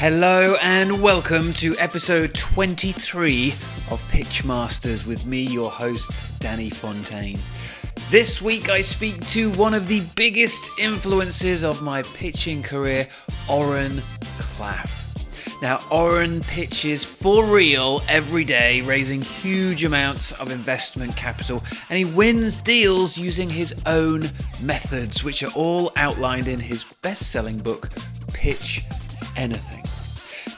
Hello and welcome to episode 23 of Pitch Masters with me, your host, Danny Fontaine. This week I speak to one of the biggest influences of my pitching career, Oren Klaff. Now, Oren pitches for real every day, raising huge amounts of investment capital, and he wins deals using his own methods, which are all outlined in his best-selling book, Pitch Anything.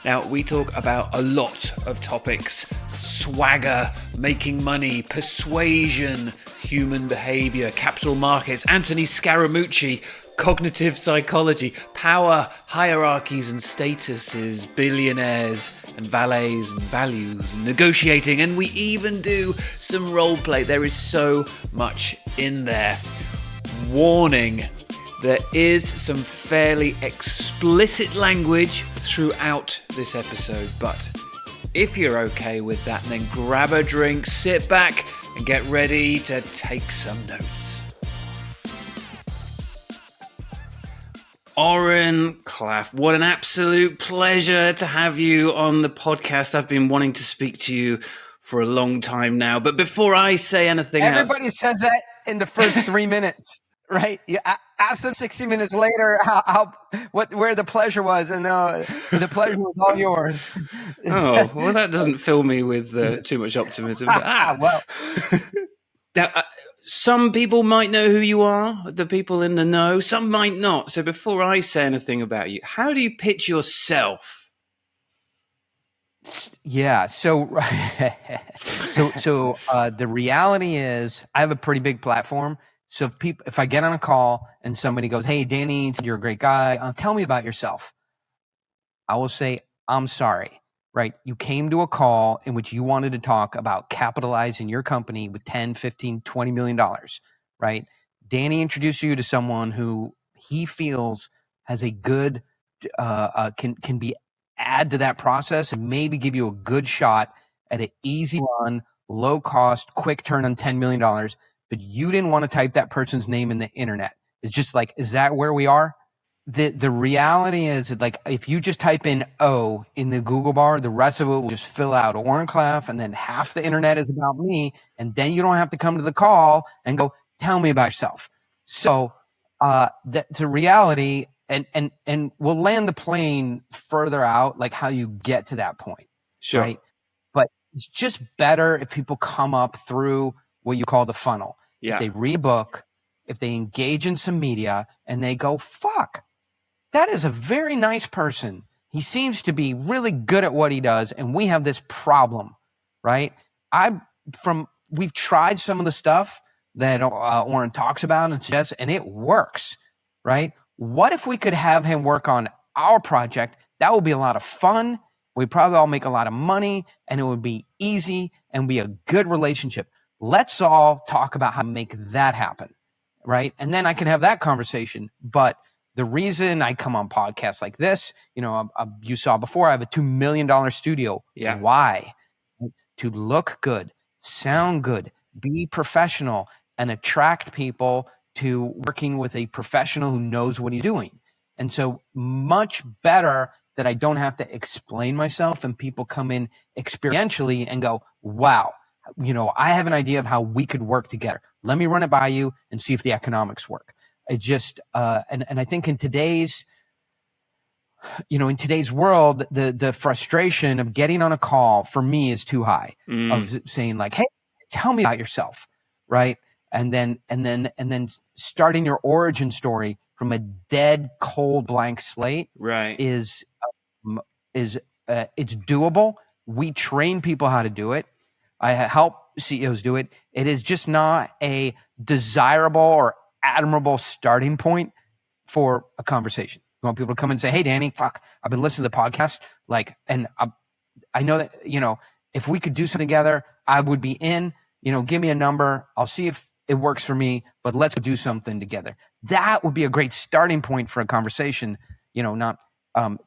Now, we talk about a lot of topics: swagger, making money, persuasion, human behaviour, capital markets, Anthony Scaramucci, cognitive psychology, power, hierarchies and statuses, billionaires and valets and values, and negotiating, and we even do some role play. There is so much in there. Warning, there is some fairly explicit language throughout this episode, but if you're okay with that, then grab a drink, sit back, and get ready to take some notes. Oren Klaff, what an absolute pleasure to have you on the podcast. I've been wanting to speak to you for a long time now, but before I say anything Everybody says that in the first 3 minutes, right? You ask them 60 minutes later where the pleasure was, and the pleasure was all yours. Oh, well, that doesn't fill me with too much optimism. Well, now, some people might know who you are, the people in the know. Some might not. So before I say anything about you, how do you pitch yourself? yeah. So the reality is, I have a pretty big platform. So if I get on a call and somebody goes, "Hey, Danny, you're a great guy. Tell me about yourself," I will say, "I'm sorry." Right? You came to a call in which you wanted to talk about capitalizing your company with 10, 15, $20 million, right? Danny introduced you to someone who he feels has a good, can be add to that process and maybe give you a good shot at an easy run, low cost, quick turn on $10 million, but you didn't want to type that person's name in the internet. It's just like, is that where we are? The reality is that, like, if you just type in O in the Google bar, the rest of it will just fill out Oren Klaff, and then half the internet is about me, and then you don't have to come to the call and go, "Tell me about yourself." So that's a reality, and we'll land the plane further out, like how you get to that point. Sure. Right? But it's just better if people come up through what you call the funnel. Yeah. If they read a book, if they engage in some media, and they go, "Fuck, that is a very nice person. He seems to be really good at what he does, and we have this problem," right? We've tried some of the stuff that Oren talks about and suggests, and it works, right? What if we could have him work on our project? That would be a lot of fun. We'd probably all make a lot of money, and it would be easy and be a good relationship. Let's all talk about how to make that happen, right? And then I can have that conversation. But the reason I come on podcasts like this, you saw before, I have a $2 million studio. Yeah. Why? To look good, sound good, be professional, and attract people to working with a professional who knows what he's doing. And so much better that I don't have to explain myself, and people come in experientially and go, "Wow, I have an idea of how we could work together. Let me run it by you and see if the economics work." It just, and I think in today's world, the frustration of getting on a call for me is too high. Of saying, like, "Hey, tell me about yourself," right? And then starting your origin story from a dead, cold, blank slate, right, is it's doable. We train people how to do it. I help CEOs do it. It is just not a desirable or admirable starting point for a conversation. You want people to come and say, "Hey, Danny, fuck, I've been listening to the podcast. And I know that, if we could do something together, I would be in, give me a number. I'll see if it works for me, but let's do something together." That would be a great starting point for a conversation, not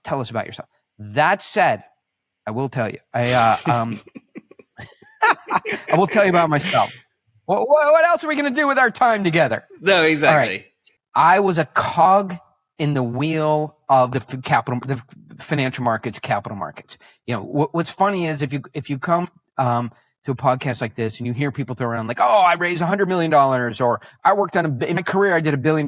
tell us about yourself. That said, I will tell you, I will tell you about myself. What else are we going to do with our time together? No, exactly. All right. I was a cog in the wheel of the financial markets, capital markets. What's funny is if you come to a podcast like this and you hear people throw around like, oh, I raised $100 million, or I worked in my career, I did $1 billion.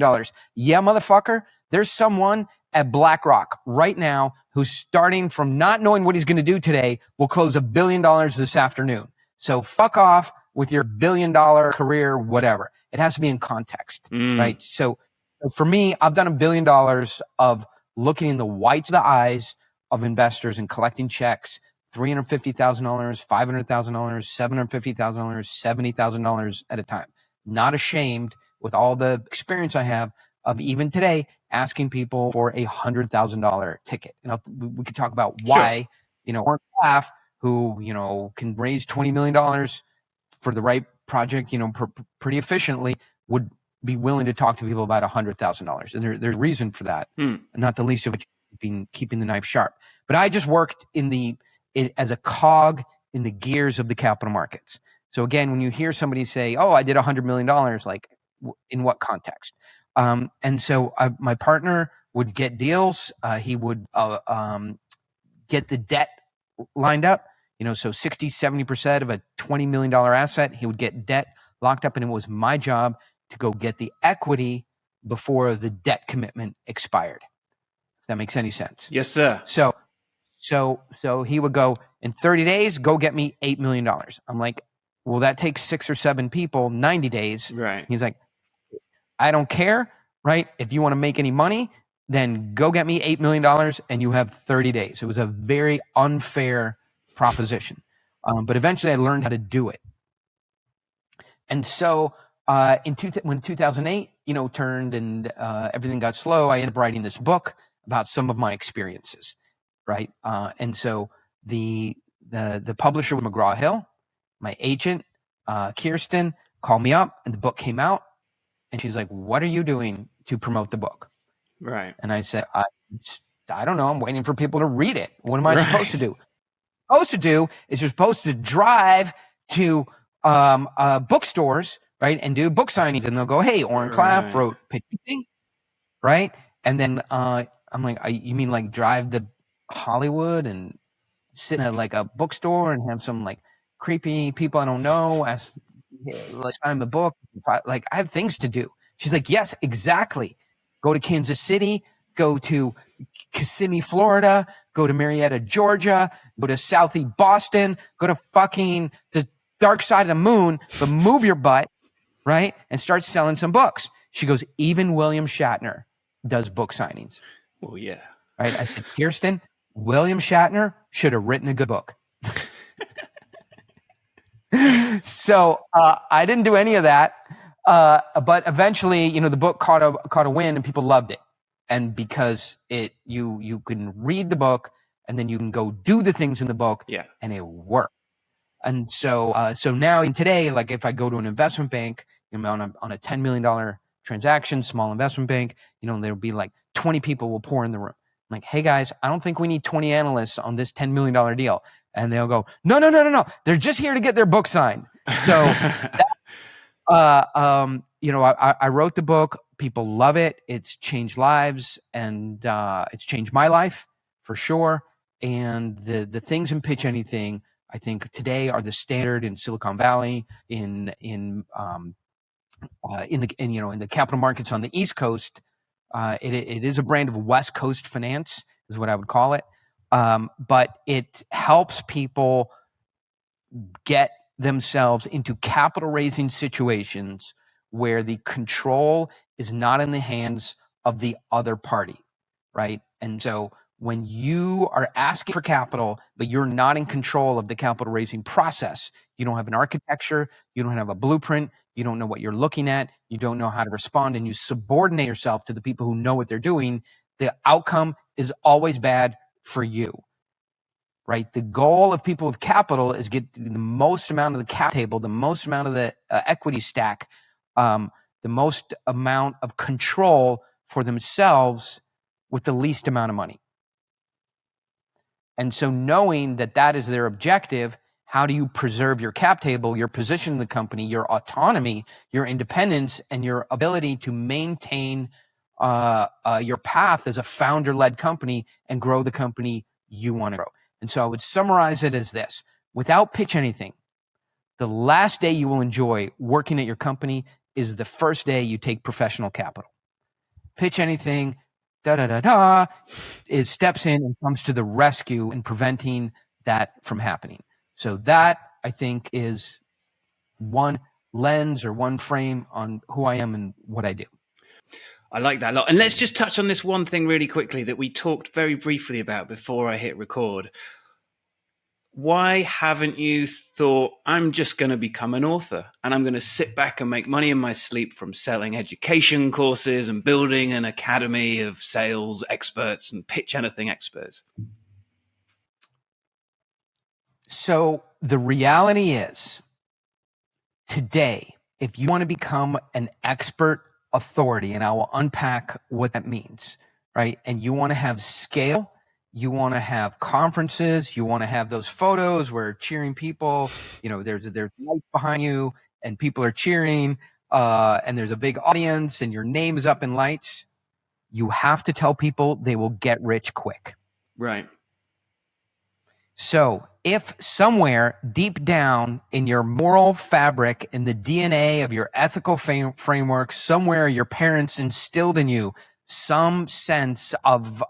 Yeah, motherfucker, there's someone at BlackRock right now who's starting from not knowing what he's going to do today will close $1 billion this afternoon. So fuck off with your $1 billion career, whatever. It has to be in context, right? So for me, I've done $1 billion of looking in the whites of the eyes of investors and collecting checks, $350,000, $500,000, $750,000, $70,000 at a time. Not ashamed, with all the experience I have, of even today asking people for a $100,000 ticket. We could talk about why, Oren Klaff, who, can raise $20 million for the right project, pretty efficiently, would be willing to talk to people about $100,000. And there's reason for that, not the least of which being keeping the knife sharp. But I just worked as a cog in the gears of the capital markets. So again, when you hear somebody say, oh, I did $100 million, like in what context? And so my partner would get deals. He would get the debt lined up, so 60, 70% of a $20 million asset, he would get debt locked up, and it was my job to go get the equity before the debt commitment expired. If that makes any sense. Yes, sir. So he would go, in 30 days, go get me $8 million. I'm like, well, that takes 6 or 7 people, 90 days. Right. He's like, I don't care, right? If you want to make any money, then go get me $8 million and you have 30 days. It was a very unfair proposition. But eventually I learned how to do it. And so when 2008, turned and everything got slow, I ended up writing this book about some of my experiences, right? And so the publisher was McGraw-Hill, my agent, Kirsten, called me up, and the book came out, and she's like, what are you doing to promote the book? Right. And I said, I don't know. I'm waiting for people to read it. What am I supposed to do? You're supposed to drive to bookstores, right, and do book signings, and they'll go, hey, Oren Klaff wrote Pitching, right? And then I'm like, you mean like drive to Hollywood and sit in a bookstore and have some like creepy people I don't know sign the book? I have things to do. She's like, yes, exactly. Go to Kansas City, go to Kissimmee, Florida, go to Marietta, Georgia, go to Southie, Boston, go to fucking the dark side of the moon, but move your butt, right? And start selling some books. She goes, even William Shatner does book signings. Oh, yeah. Right? I said, Kirsten, William Shatner should have written a good book. So I didn't do any of that. But eventually, the book caught a win and people loved it. And because you can read the book and then you can go do the things in the book, and it worked. And so now today, if I go to an investment bank, on a $10 million transaction, small investment bank, there'll be 20 people will pour in the room. I'm like, hey guys, I don't think we need 20 analysts on this $10 million deal. And they'll go, no. They're just here to get their book signed. So, I wrote the book. People love it. It's changed lives, and it's changed my life for sure. And the things in Pitch Anything, I think today are the standard in Silicon Valley, in the capital markets on the East Coast. It is a brand of West Coast finance, is what I would call it. But it helps people get themselves into capital raising situations where the control is not in the hands of the other party, right? And so when you are asking for capital, but you're not in control of the capital raising process, you don't have an architecture, you don't have a blueprint, you don't know what you're looking at, you don't know how to respond, and you subordinate yourself to the people who know what they're doing, the outcome is always bad for you, right? The goal of people with capital is get the most amount of the cap table, the most amount of the equity stack, the most amount of control for themselves with the least amount of money. And so knowing that that is their objective, how do you preserve your cap table, your position in the company, your autonomy, your independence, and your ability to maintain your path as a founder-led company and grow the company you want to grow. And so I would summarize it as this: without pitch anything, the last day you will enjoy working at your company is the first day you take professional capital. Pitch anything, it steps in and comes to the rescue in preventing that from happening. So that, I think, is one lens or one frame on who I am and what I do. I like that a lot. And let's just touch on this one thing really quickly that we talked very briefly about before I hit record. Why haven't you thought, I'm just going to become an author and I'm going to sit back and make money in my sleep from selling education courses and building an academy of sales experts and pitch anything experts? So the reality is, today, if you want to become an expert authority, and I will unpack what that means, right? And you want to have scale, you want to have conferences, you want to have those photos where cheering people, there's light behind you and people are cheering, and there's a big audience and your name is up in lights. You have to tell people they will get rich quick. Right. So if somewhere deep down in your moral fabric, in the DNA of your ethical framework, somewhere your parents instilled in you some sense of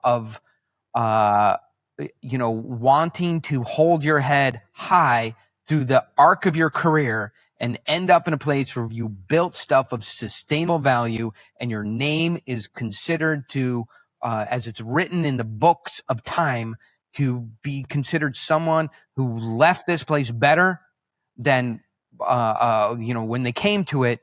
wanting to hold your head high through the arc of your career and end up in a place where you built stuff of sustainable value and your name is considered to, as it's written in the books of time, to be considered someone who left this place better than, when they came to it.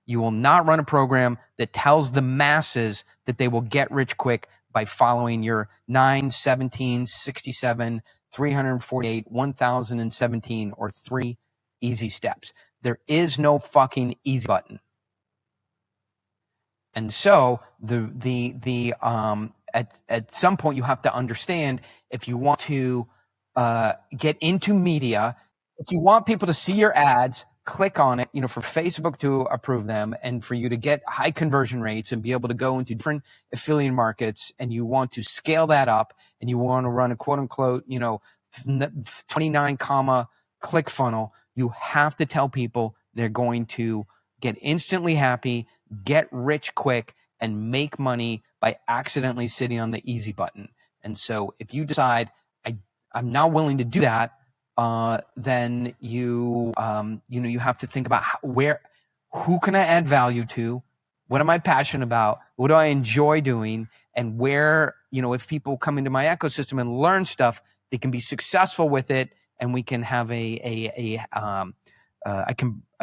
You will not run a program that tells the masses that they will get rich quick by following your 9, 17, 67, 348, 1017, or 3 easy steps. There is no fucking easy button. And so at some point you have to understand, if you want to get into media, if you want people to see your ads, click on it, for Facebook to approve them and for you to get high conversion rates and be able to go into different affiliate markets, and you want to scale that up and you want to run a quote unquote, 29 comma click funnel, you have to tell people they're going to get instantly happy, get rich quick, and make money by accidentally sitting on the easy button. And so if you decide I'm not willing to do that, then you have to think about who can I add value to? What am I passionate about? What do I enjoy doing? And where, if people come into my ecosystem and learn stuff, they can be successful with it, and we can have I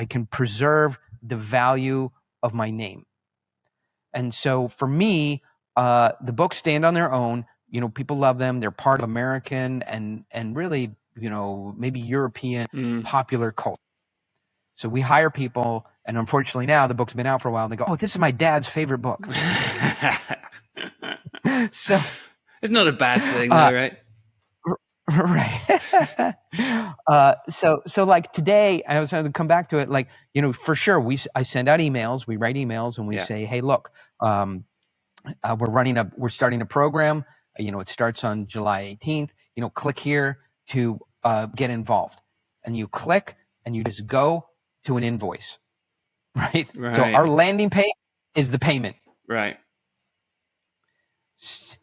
can preserve the value of my name. And so for me, the books stand on their own. People love them. They're part of American and really, maybe European popular culture. So we hire people, and unfortunately now the book's been out for a while, and they go, "Oh, this is my dad's favorite book." So it's not a bad thing, though, right? Right. So like today, I was going to come back to it. Like, for sure, I send out emails, we write emails, and we say, "Hey, look, we're starting a program. It starts on July 18th. Click here to get involved." And you click, and you just go to an invoice, right? So our landing page is the payment. Right.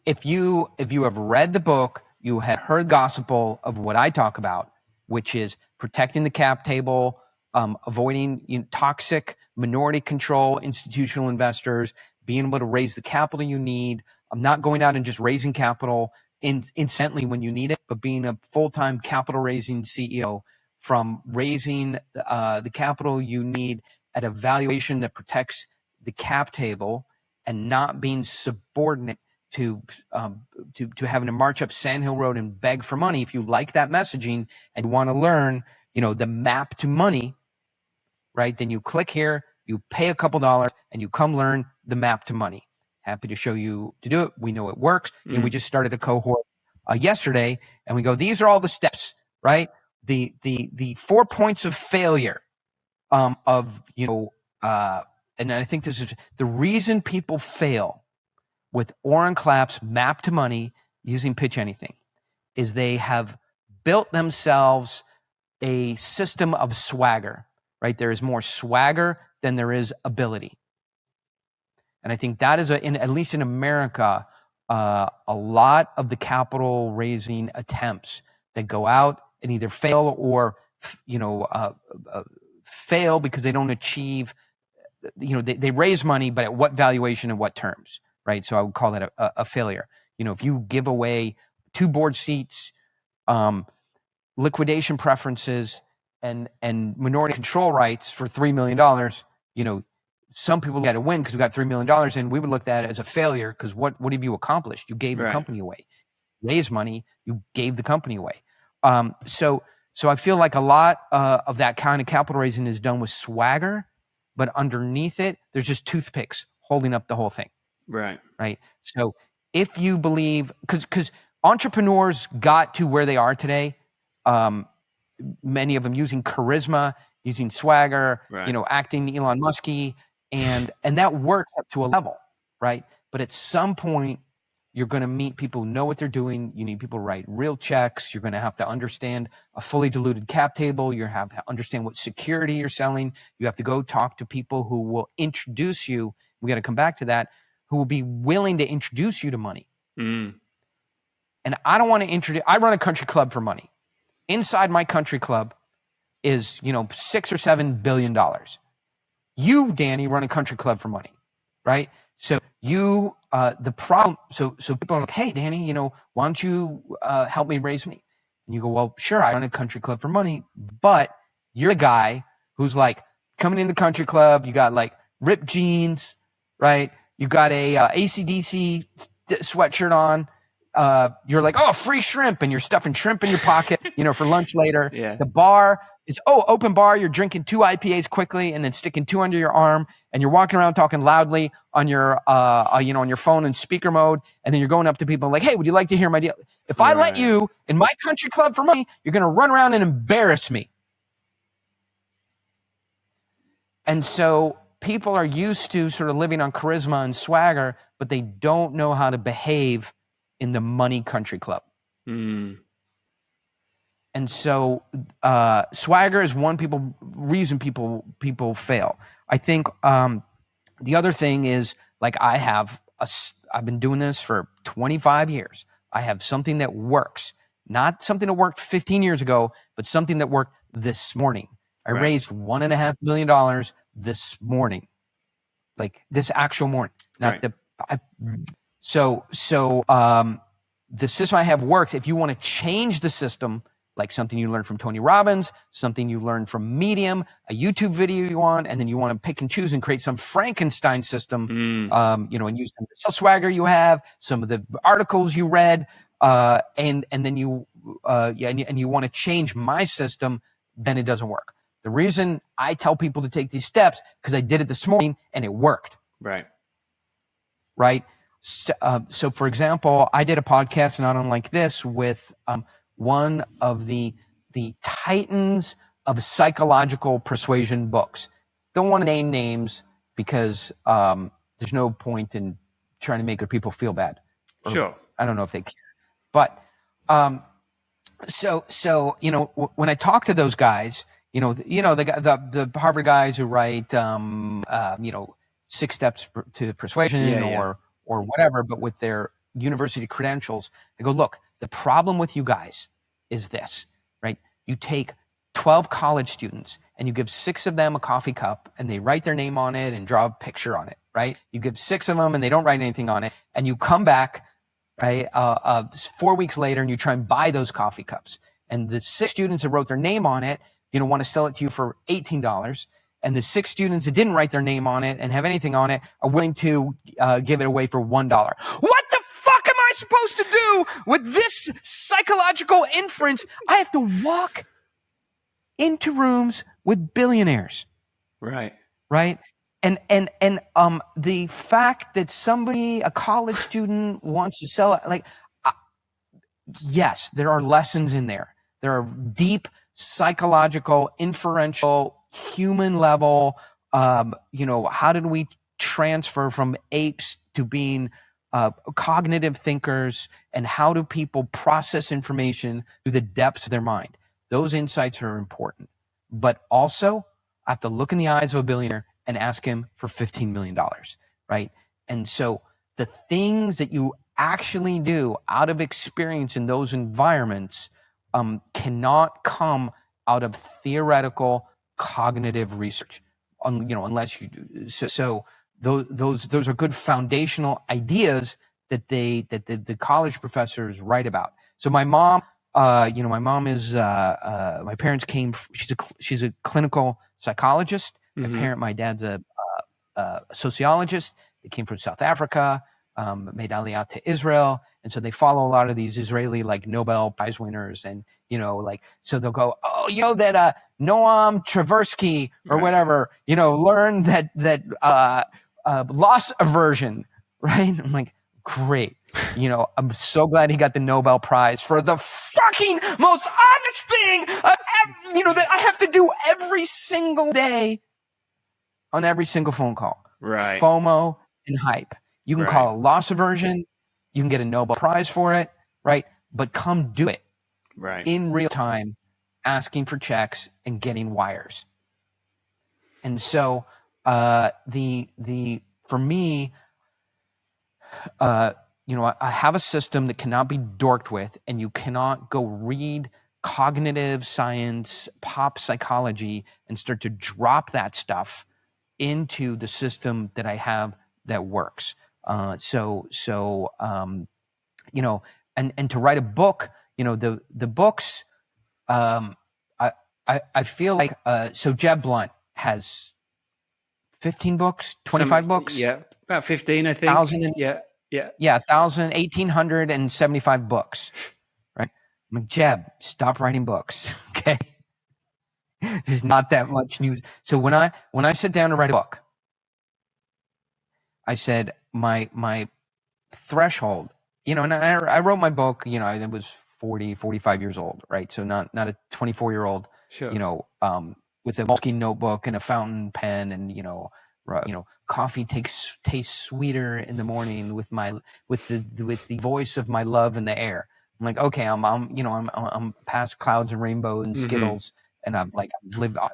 If you have read the book, you have heard gospel of what I talk about, which is protecting the cap table, avoiding toxic minority control, institutional investors, being able to raise the capital you need. I'm not going out and just raising capital instantly when you need it, but being a full-time capital raising CEO, from raising the capital you need at a valuation that protects the cap table and not being subordinate to having to march up Sand Hill Road and beg for money. If you like that messaging and you want to learn, the map to money, right? Then you click here, you pay a couple dollars, and you come learn the map to money. Happy to show you to do it. We know it works. And we just started a cohort yesterday, and we go, these are all the steps, right? The 4 points of failure of and I think this is the reason people fail with Oren Klaff's map to money using Pitch Anything, is they have built themselves a system of swagger, right? There is more swagger than there is ability. And I think that is, at least in America, a lot of the capital raising attempts that go out and either fail or, fail because they don't achieve, they raise money, but at what valuation and what terms, right? So I would call that a failure. If you give away 2 board seats, liquidation preferences, and minority control rights for $3 million, some people got to win because we got $3 million, and we would look at it as a failure because what have you accomplished? You gave the company away. Raise money, you gave the company away. So I feel like a lot of that kind of capital raising is done with swagger, but underneath it, there's just toothpicks holding up the whole thing. Right. So if you believe, because entrepreneurs got to where they are today, many of them using charisma, using swagger, acting Elon Musky, and that works up to a level, right? But at some point, you're going to meet people who know what they're doing. You need people to write real checks. You're going to have to understand a fully diluted cap table. You have to understand what security you're selling. You have to go talk to people who will introduce you. We got to come back to that, who will be willing to introduce you to money. And I don't want to I run a country club for money. Inside my country club is, $6 or $7 billion. You, Danny, run a country club for money, right? So you, the problem, so people are like, hey, Danny, why don't you help me raise money? And you go, well, sure, I run a country club for money, but you're the guy who's like coming in the country club. You got like ripped jeans, right? You got a AC/DC sweatshirt on. You're like, oh, free shrimp, and you're stuffing shrimp in your pocket, for lunch later. Yeah. The bar is, open bar. You're drinking 2 IPAs quickly and then sticking 2 under your arm, and you're walking around talking loudly on your, on your phone in speaker mode. And then you're going up to people like, hey, would you like to hear my deal? If I let you in my country club for money, you're going to run around and embarrass me. And so people are used to sort of living on charisma and swagger, but they don't know how to behave in the money country club. And so swagger is one reason people fail. I think the other thing is, like, I've been doing this for 25 years. I have something that works, not something that worked 15 years ago, but something that worked this morning. I raised $1.5 million this morning, like this actual morning. Not the system I have works. If you want to change the system, like something you learned from Tony Robbins, something you learned from Medium, a YouTube video you want, and then you want to pick and choose and create some Frankenstein system, and use some of the swagger you have, some of the articles you read, and then you want to change my system, then it doesn't work. The reason I tell people to take these steps, because I did it this morning and it worked. Right. So for example, I did a podcast not unlike this with one of the titans of psychological persuasion books. Don't want to name names because there's no point in trying to make people feel bad. Sure. I don't know if they care. But so when I talk to those guys, the Harvard guys who write 6 Steps to Persuasion or whatever, but with their university credentials, I go, look, the problem with you guys is this, right? You take 12 college students and you give 6 of them a coffee cup and they write their name on it and draw a picture on it, right? You give 6 of them and they don't write anything on it, and you come back, right, 4 weeks later, and you try and buy those coffee cups. And the 6 students that wrote their name on it, want to sell it to you for $18. And the 6 students that didn't write their name on it and have anything on it are willing to give it away for $1. What the fuck am I supposed to do with this psychological inference? I have to walk into rooms with billionaires. Right. And the fact that a college student wants to sell it, yes, there are lessons in there. There are deep psychological, inferential, human level How did we transfer from apes to being cognitive thinkers, and how do people process information through the depths of their mind? Those insights are important. But also, I have to look in the eyes of a billionaire and ask him for $15 million, right? And so the things that you actually do out of experience in those environments cannot come out of theoretical cognitive research, unless you do. So those are good foundational ideas that the college professors write about. So my mom, my mom is my parents came. She's a clinical psychologist. My dad's a sociologist. They came from South Africa, made aliyah to Israel, and so they follow a lot of these Israeli like Nobel Prize winners, and so they'll go, oh, that Noam Tversky or whatever, learned that loss aversion, right? I'm like, great. I'm so glad he got the Nobel Prize for the fucking most honest thing that I have to do every single day on every single phone call. Right. FOMO and hype. You can call it loss aversion. You can get a Nobel Prize for it, right? But come do it in real time, asking for checks and getting wires. And so for me, I have a system that cannot be dorked with, and you cannot go read cognitive science, pop psychology, and start to drop that stuff into the system that I have that works. And to write a book, the books, I feel like, so Jeb Blunt has 15 books, 25 books. Yeah, about 15, I think. 1,875 books, right? I'm like, Jeb, stop writing books, okay? There's not that much news. So when I sit down to write a book, I said my threshold, and I wrote my book, I was 45 years old, right? So not a 24-year-old, sure. With a Moleskine notebook and a fountain pen, and coffee tastes sweeter in the morning with the voice of my love in the air. I'm like, okay, I'm past clouds and rainbows and Skittles, and I'm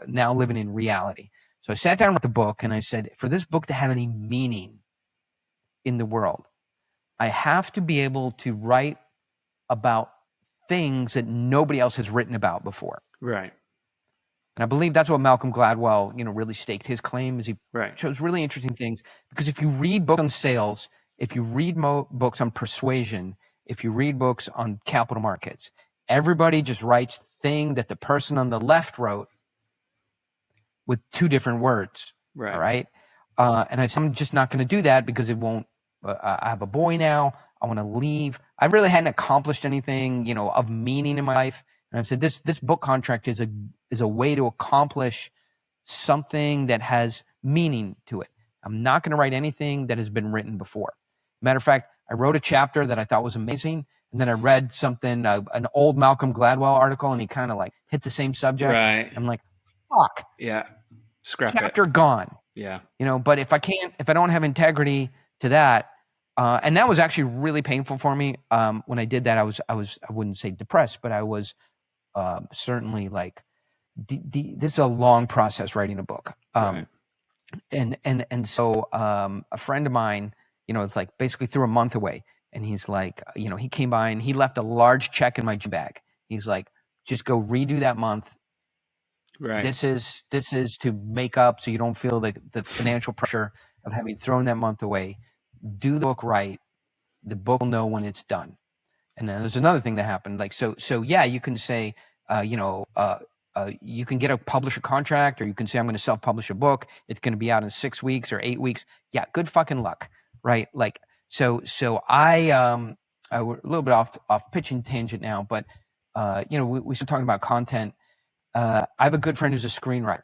now living in reality. So I sat down with the book and I said, for this book to have any meaning in the world, I have to be able to write about things that nobody else has written about before. Right. And I believe that's what Malcolm Gladwell, really staked his claim, is he chose really interesting things. Because if you read books on sales, if you read books on persuasion, if you read books on capital markets, everybody just writes the thing that the person on the left wrote with two different words. Right. All right. And I said, I'm just not going to do that because it won't. I have a boy now. I want to leave. I really hadn't accomplished anything, of meaning in my life. And I've said this book contract is a way to accomplish something that has meaning to it. I'm not going to write anything that has been written before. Matter of fact, I wrote a chapter that I thought was amazing, and then I read something, an old Malcolm Gladwell article, and he kind of like hit the same subject. Right. I'm like, fuck. Yeah. Scrap chapter it. Gone. Yeah. But if I don't have integrity to that, and that was actually really painful for me. When I did that, I wouldn't say depressed, but I was certainly like, this is a long process writing a book. Right. And so a friend of mine, it's like basically threw a month away, and he's like, he came by and he left a large check in my gym bag. He's like, just go redo that month. Right. This is to make up so you don't feel the financial pressure of having thrown that month away. Do the book right. The book will know when it's done. And then there's another thing that happened. Like, so yeah, you can say, you can get a publisher contract, or you can say, I'm going to self-publish a book. It's going to be out in 6 weeks or 8 weeks. Yeah. Good fucking luck. Right. Like, so we're a little bit off pitching tangent now, but, we started talking about content. I have a good friend who's a screenwriter,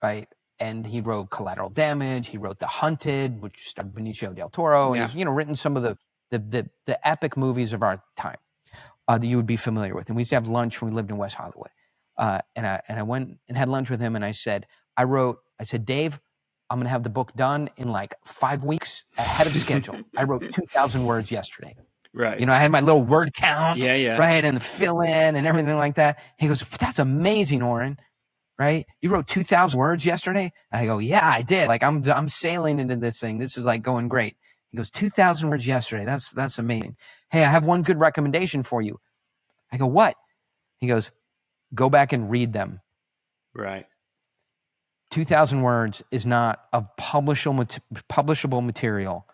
right? And he wrote Collateral Damage. He wrote The Hunted, which starred Benicio del Toro. And he's, written some of the epic movies of our time that you would be familiar with. And we used to have lunch when we lived in West Hollywood. And I went and had lunch with him, and I said, Dave, I'm going to have the book done in like 5 weeks ahead of schedule. I wrote 2,000 words yesterday. Right. You know, I had my little word count, Yeah. right, and fill in and everything like that. He goes, that's amazing, Oren, right? You wrote 2,000 words yesterday? I go, yeah, I did. Like I'm sailing into this thing. This is like going great. He goes, 2,000 words yesterday. That's amazing. Hey, I have one good recommendation for you. I go, what? He goes, go back and read them. Right. 2,000 words is not a publishable material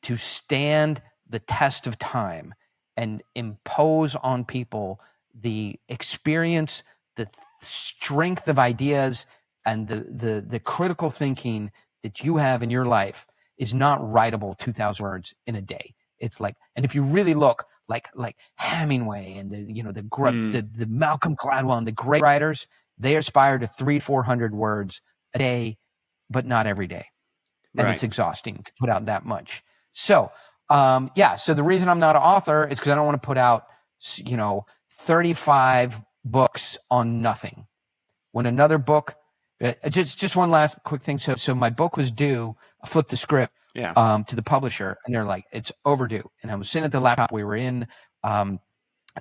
to stand the test of time and impose on people the experience, the strength of ideas, and the critical thinking that you have in your life is not writable 2,000 words in a day. It's like, and if you really look like Hemingway and the Malcolm Gladwell and the great writers, they aspire to 300-400 words a day, but not every day. And it's exhausting to put out that much. So, so the reason I'm not an author is because I don't want to put out, 35 books on nothing. When another book, just one last quick thing. So my book was due. I flipped the script to the publisher, and they're like, it's overdue. And I was sitting at the laptop. We were in the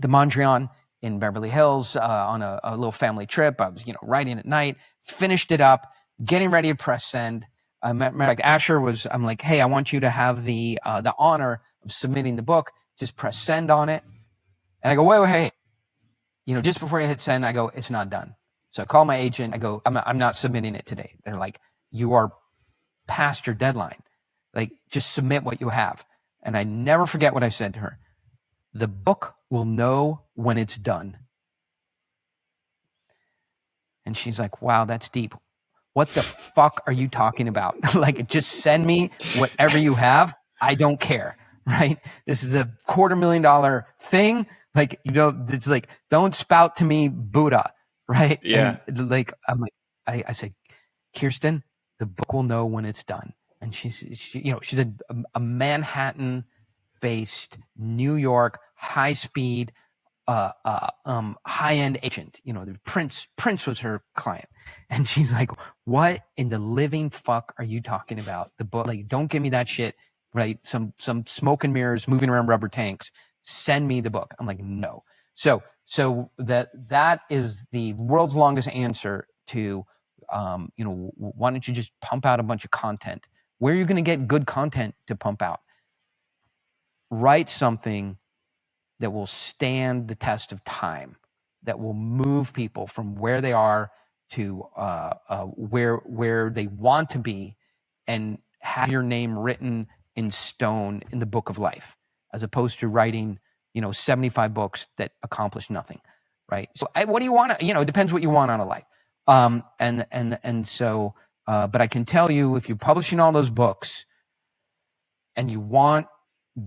Mondrian in Beverly Hills on a little family trip. I was, writing at night, finished it up, getting ready to press send. I'm like, hey, I want you to have the honor of submitting the book. Just press send on it. And I go, wait, hey. Just before I hit send, I go, it's not done. So I call my agent. I go, I'm not submitting it today. They're like, you are past your deadline. Like, just submit what you have. And I never forget what I said to her. The book will know when it's done. And she's like, wow, that's deep. What the fuck are you talking about? Like, just send me whatever you have. I don't care, right? This is a $250,000 thing. Like, it's like, don't spout to me Buddha, right? Yeah. And I said, Kirsten, the book will know when it's done. And she's a Manhattan-based, New York, high-speed, high-end agent. The Prince was her client. And she's like, what in the living fuck are you talking about? The book, like, don't give me that shit, right? Some smoke and mirrors moving around rubber tanks. Send me the book. I'm like, no. So that is the world's longest answer to, why don't you just pump out a bunch of content? Where are you going to get good content to pump out? Write something that will stand the test of time, that will move people from where they are to where they want to be, and have your name written in stone in the book of life, as opposed to writing 75 books that accomplish nothing, right? So what do you want? It depends what you want out of life. But I can tell you, if you're publishing all those books and you want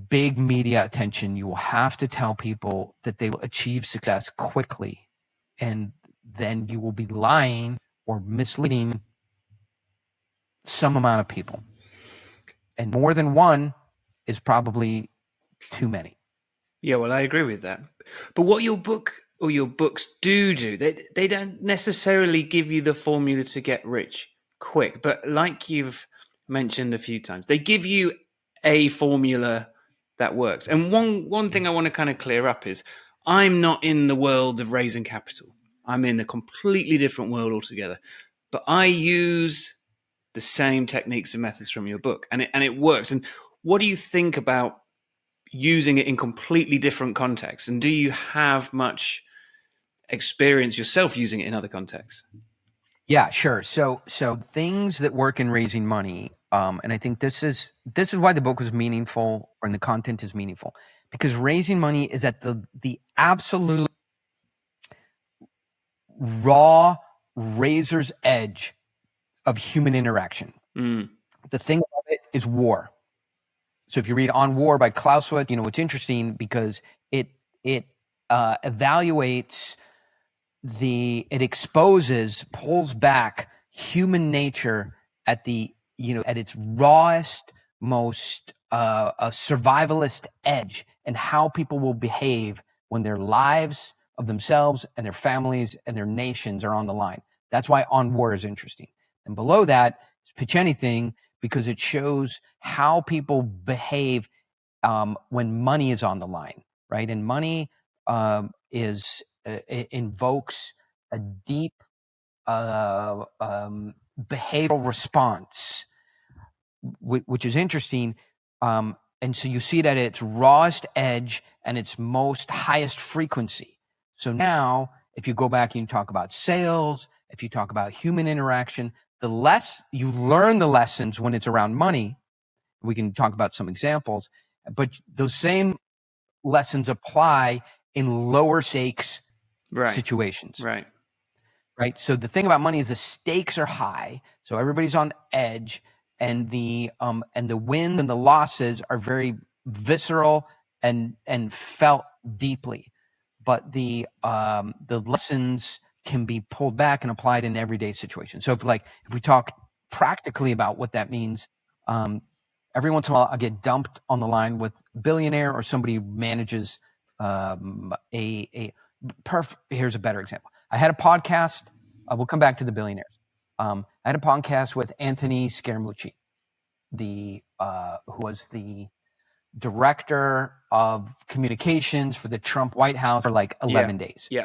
big media attention, you will have to tell people that they will achieve success quickly, and then you will be lying or misleading some amount of people. And more than one is probably too many. Yeah, well, I agree with that. But what your book or your books do, they don't necessarily give you the formula to get rich quick. But like you've mentioned a few times, they give you a formula that works. And one thing I want to kind of clear up is, I'm not in the world of raising capital. I'm in a completely different world altogether. But I use the same techniques and methods from your book, and it works. And what do you think about using it in completely different contexts? And do you have much experience yourself using it in other contexts? Yeah, sure. So things that work in raising money, and I think this is why the book was meaningful, and the content is meaningful, because raising money is at the absolute raw razor's edge of human interaction. The thing about it is war. So if you read On War by Clausewitz, it's interesting because it evaluates it exposes, pulls back human nature at at its rawest, most a survivalist edge, and how people will behave when their lives of themselves and their families and their nations are on the line. That's why On War is interesting. And below that, Pitch Anything, because it shows how people behave when money is on the line, right? And money it invokes a deep behavioral response, which is interesting. And so you see it at its rawest edge and its most highest frequency. So now, if you go back and you talk about sales, if you talk about human interaction, the less you learn the lessons when it's around money, we can talk about some examples, but those same lessons apply in lower stakes situations. Right. So the thing about money is the stakes are high. So everybody's on edge, and the wins and the losses are very visceral and felt deeply. But the lessons can be pulled back and applied in everyday situations. So if we talk practically about what that means, every once in a while I'll get dumped on the line with a billionaire or somebody who manages here's a better example. I had a podcast. We'll come back to the billionaires. I had a podcast with Anthony Scaramucci, who was the director of communications for the Trump White House for like 11 days. Yeah.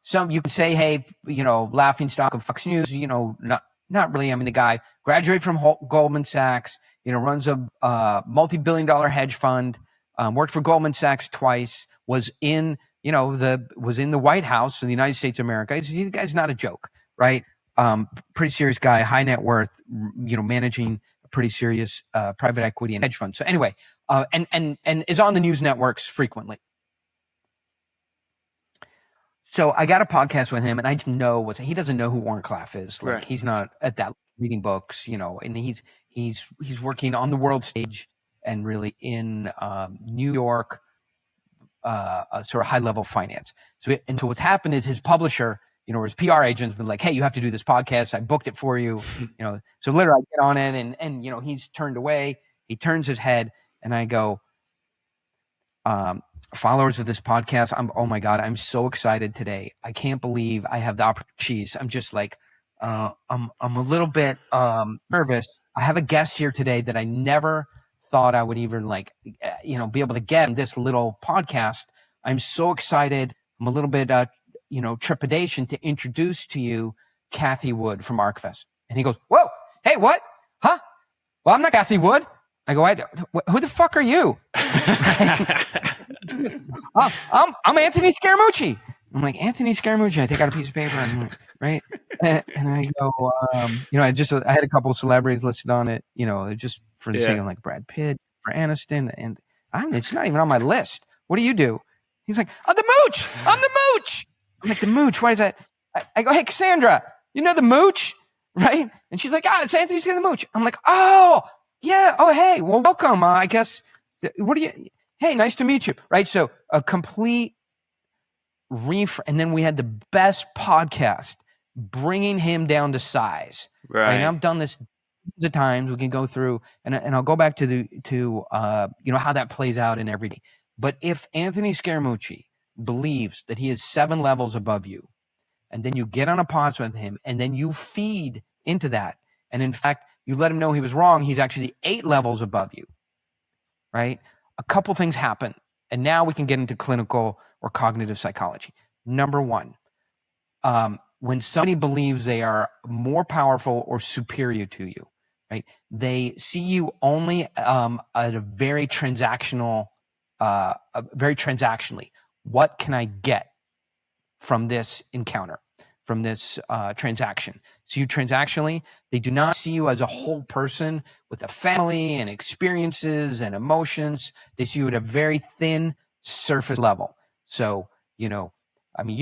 Some you can say, hey, laughing stock of Fox News, not really. I mean, the guy graduated from Goldman Sachs, runs a multi-billion-dollar hedge fund, worked for Goldman Sachs twice, was in the White House in the United States of America. The guy's not a joke, right? Pretty serious guy, high net worth, managing a pretty serious private equity and hedge fund. So anyway, and is on the news networks frequently. So I got a podcast with him, and I just know he doesn't know who Oren Klaff is. Like He's not at that reading books, and he's working on the world stage and really in New York, sort of high level finance. So what's happened is his publisher, or his PR agent's been like, hey, you have to do this podcast. I booked it for you. So literally I get on it and he's turned away. He turns his head and I go, followers of this podcast, oh my God, I'm so excited today. I can't believe I have the opportunity. I'm just like, I'm a little bit nervous. I have a guest here today that I never thought I would even be able to get in this little podcast. I'm so excited. I'm a little bit, trepidation to introduce to you Kathy Wood from ArcVest. And he goes, whoa, hey, what? Huh? Well, I'm not Kathy Wood. I go, who the fuck are you? I'm Anthony Scaramucci. I'm like, Anthony Scaramucci. I take out a piece of paper. I'm like, right. And I go, I had a couple of celebrities listed on it, just for the sake of like Brad Pitt, for Aniston, and it's not even on my list. What do you do? He's like, oh, the Mooch. I'm the Mooch. I'm like, the Mooch. Why is that? I go, hey, Cassandra, you know the Mooch, right? And she's like, it's Anthony Scaramucci, the Mooch. I'm like, oh, yeah. Oh, hey, well, welcome. I guess. Hey, nice to meet you. Right. So a complete and then we had the best podcast, bringing him down to size. Right. And I've done this the times. We can go through and I'll go back to how that plays out in every day. But if Anthony Scaramucci believes that he is 7 levels above you, and then you get on a pause with him, and then you feed into that, and in fact, you let him know he was wrong, he's actually 8 levels above you, right? A couple things happen, and now we can get into clinical or cognitive psychology. Number one, when somebody believes they are more powerful or superior to you, right? They see you only at a very transactionally. What can I get from this encounter, from this transaction? See you transactionally. They do not see you as a whole person with a family and experiences and emotions. They see you at a very thin surface level. So, you,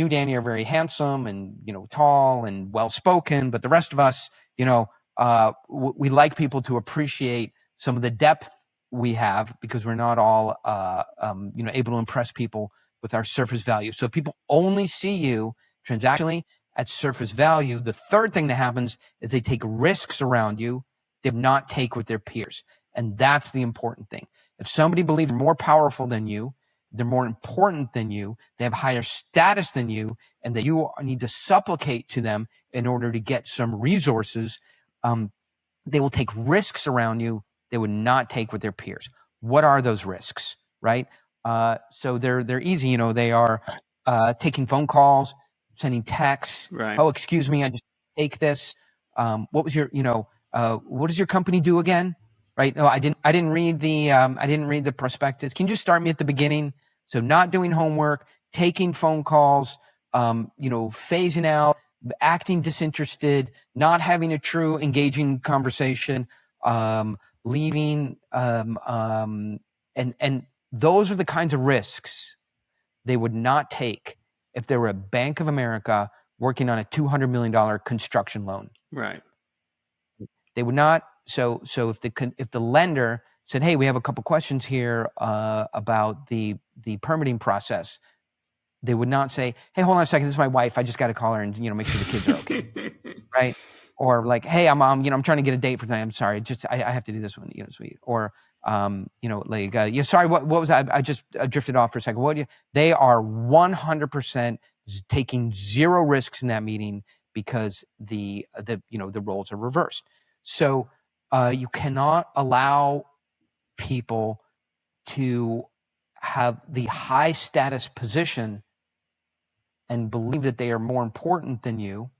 Danny, are very handsome and, tall and well-spoken, but the rest of us, we like people to appreciate some of the depth we have, because we're not all, able to impress people with our surface value. So if people only see you transactionally at surface value, the third thing that happens is they take risks around you they do not take with their peers. And that's the important thing. If somebody believes they're more powerful than you, they're more important than you, they have higher status than you, and that you need to supplicate to them in order to get some resources, They will take risks around you they would not take with their peers. What are those risks, right? So they're easy. You know, they are taking phone calls, sending texts. Right. Oh, excuse me, I just take this. What was your, what does your company do again? Right? No, I didn't read the prospectus. Can you just start me at the beginning? So not doing homework, taking phone calls, phasing out, acting disinterested, not having a true engaging conversation, leaving, and those are the kinds of risks they would not take if they were a Bank of America working on a $200 million construction loan. Right. They would not. So if the lender said, "Hey, we have a couple questions here about the permitting process," they would not say, "Hey, hold on a second. This is my wife. I just got to call her and make sure the kids are okay." Right? Or like, "Hey, I'm trying to get a date for tonight. I'm sorry. Just I have to do this one. Sweet." Or sorry. What was that? I just drifted off for a second. They are 100% taking zero risks in that meeting because the roles are reversed. So you cannot allow people to have the high status position and believe that they are more important than you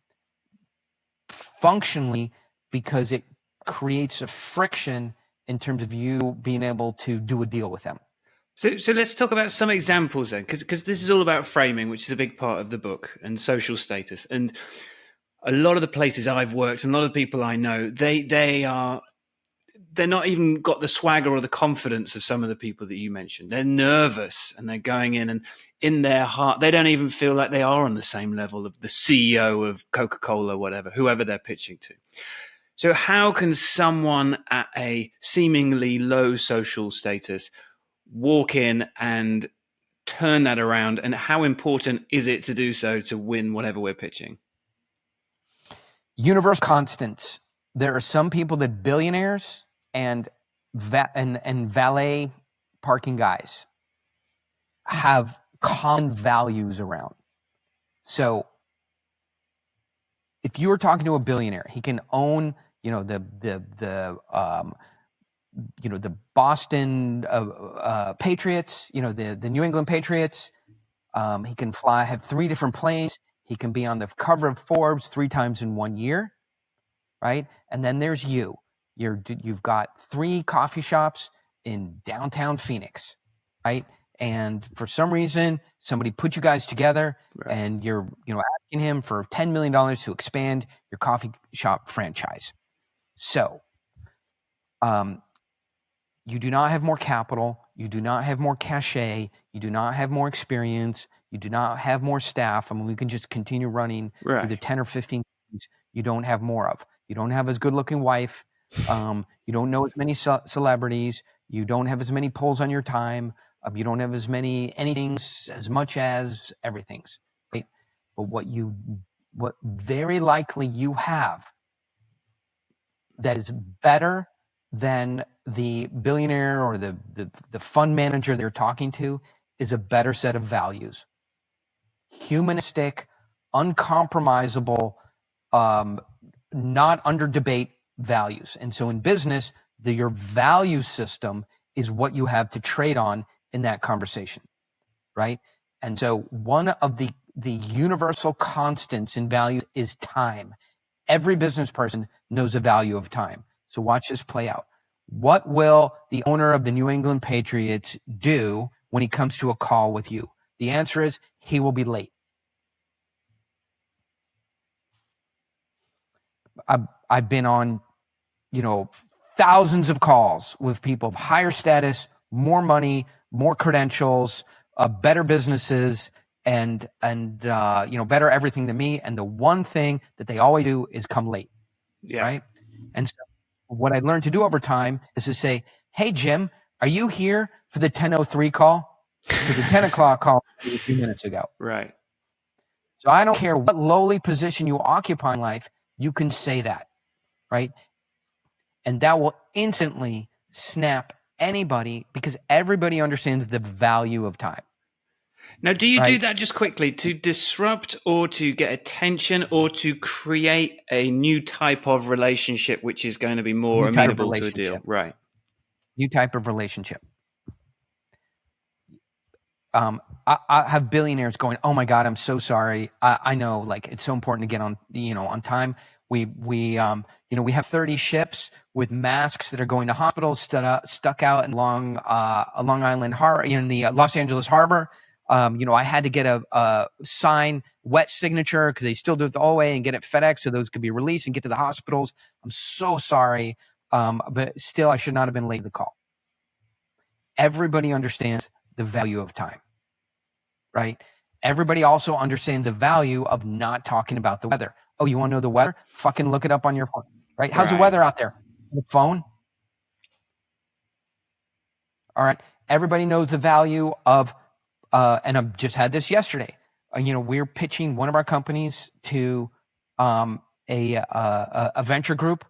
functionally, because it creates a friction in terms of you being able to do a deal with them. So let's talk about some examples then, because this is all about framing, which is a big part of the book, and social status. And a lot of the places I've worked and a lot of people I know, they're not even got the swagger or the confidence of some of the people that you mentioned. They're nervous and they're going in, and in their heart, they don't even feel like they are on the same level of the CEO of Coca-Cola, whoever they're pitching to. So how can someone at a seemingly low social status walk in and turn that around? And how important is it to do so to win whatever we're pitching? Universal constants. There are some people that billionaires and valet parking guys have common values around. So if you were talking to a billionaire, he can own, the Boston Patriots, the New England Patriots. He can have 3 different planes. He can be on the cover of Forbes 3 times in 1 year, right? And then there's you. You've got 3 coffee shops in downtown Phoenix, right? And for some reason, somebody put you guys together, right, and you're, asking him for $10 million to expand your coffee shop franchise. So, you do not have more capital. You do not have more cachet. You do not have more experience. You do not have more staff. I mean, we can just continue running through the 10 or 15 things you don't have more of. You don't have as good-looking wife. You don't know as many celebrities. You don't have as many pulls on your time. You don't have as many anythings, as much as everything's, right? But what very likely you have that is better than the billionaire or the fund manager they're talking to is a better set of values. Humanistic, uncompromisable, not under debate values. And so in business, your value system is what you have to trade on in that conversation, right? And so one of the universal constants in values is time. Every business person knows the value of time. So watch this play out. What will the owner of the New England Patriots do when he comes to a call with you? The answer is he will be late. I've been on, thousands of calls with people of higher status, more money, more credentials, better businesses, and better everything than me. And the one thing that they always do is come late. Yeah. Right. And so what I learned to do over time is to say, "Hey, Jim, are you here for the 10:03 call? Because the 10 o'clock call was a few minutes ago." Right. So I don't care what lowly position you occupy in life, you can say that, right? And that will instantly snap anybody, because everybody understands the value of time. Now, do you do right? that just quickly to disrupt or to get attention or to create a new type of relationship which is going to be more New type of amenable to a deal? relationship. Right. New type of relationship. I have billionaires going, oh my God, I'm so sorry. I know, like, it's so important to get on, on time. We have 30 ships with masks that are going to hospitals stuck out in Long Island Harbor, in the Los Angeles Harbor. I had to get a sign, wet signature, because they still do it the old way, and get it FedEx so those could be released and get to the hospitals. I'm so sorry. But still, I should not have been late to the call. Everybody understands the value of time, right? Everybody also understands the value of not talking about the weather. Oh, you want to know the weather? Fucking look it up on your phone, right? How's the weather out there? On the phone? All right. Everybody knows the value of, and I've just had this yesterday. We're pitching one of our companies to a venture group,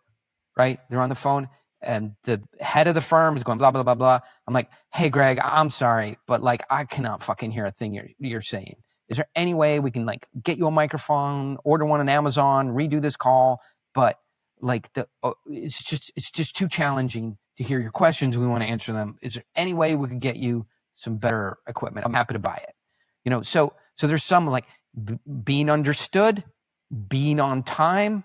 right? They're on the phone, and the head of the firm is going blah blah blah blah. I'm like, hey Greg, I'm sorry, but like I cannot fucking hear a thing you're saying. Is there any way we can like get you a microphone, order one on Amazon, redo this call? But like it's just too challenging to hear your questions. We want to answer them. Is there any way we could get you some better equipment? I'm happy to buy it. So there's some like being understood, being on time,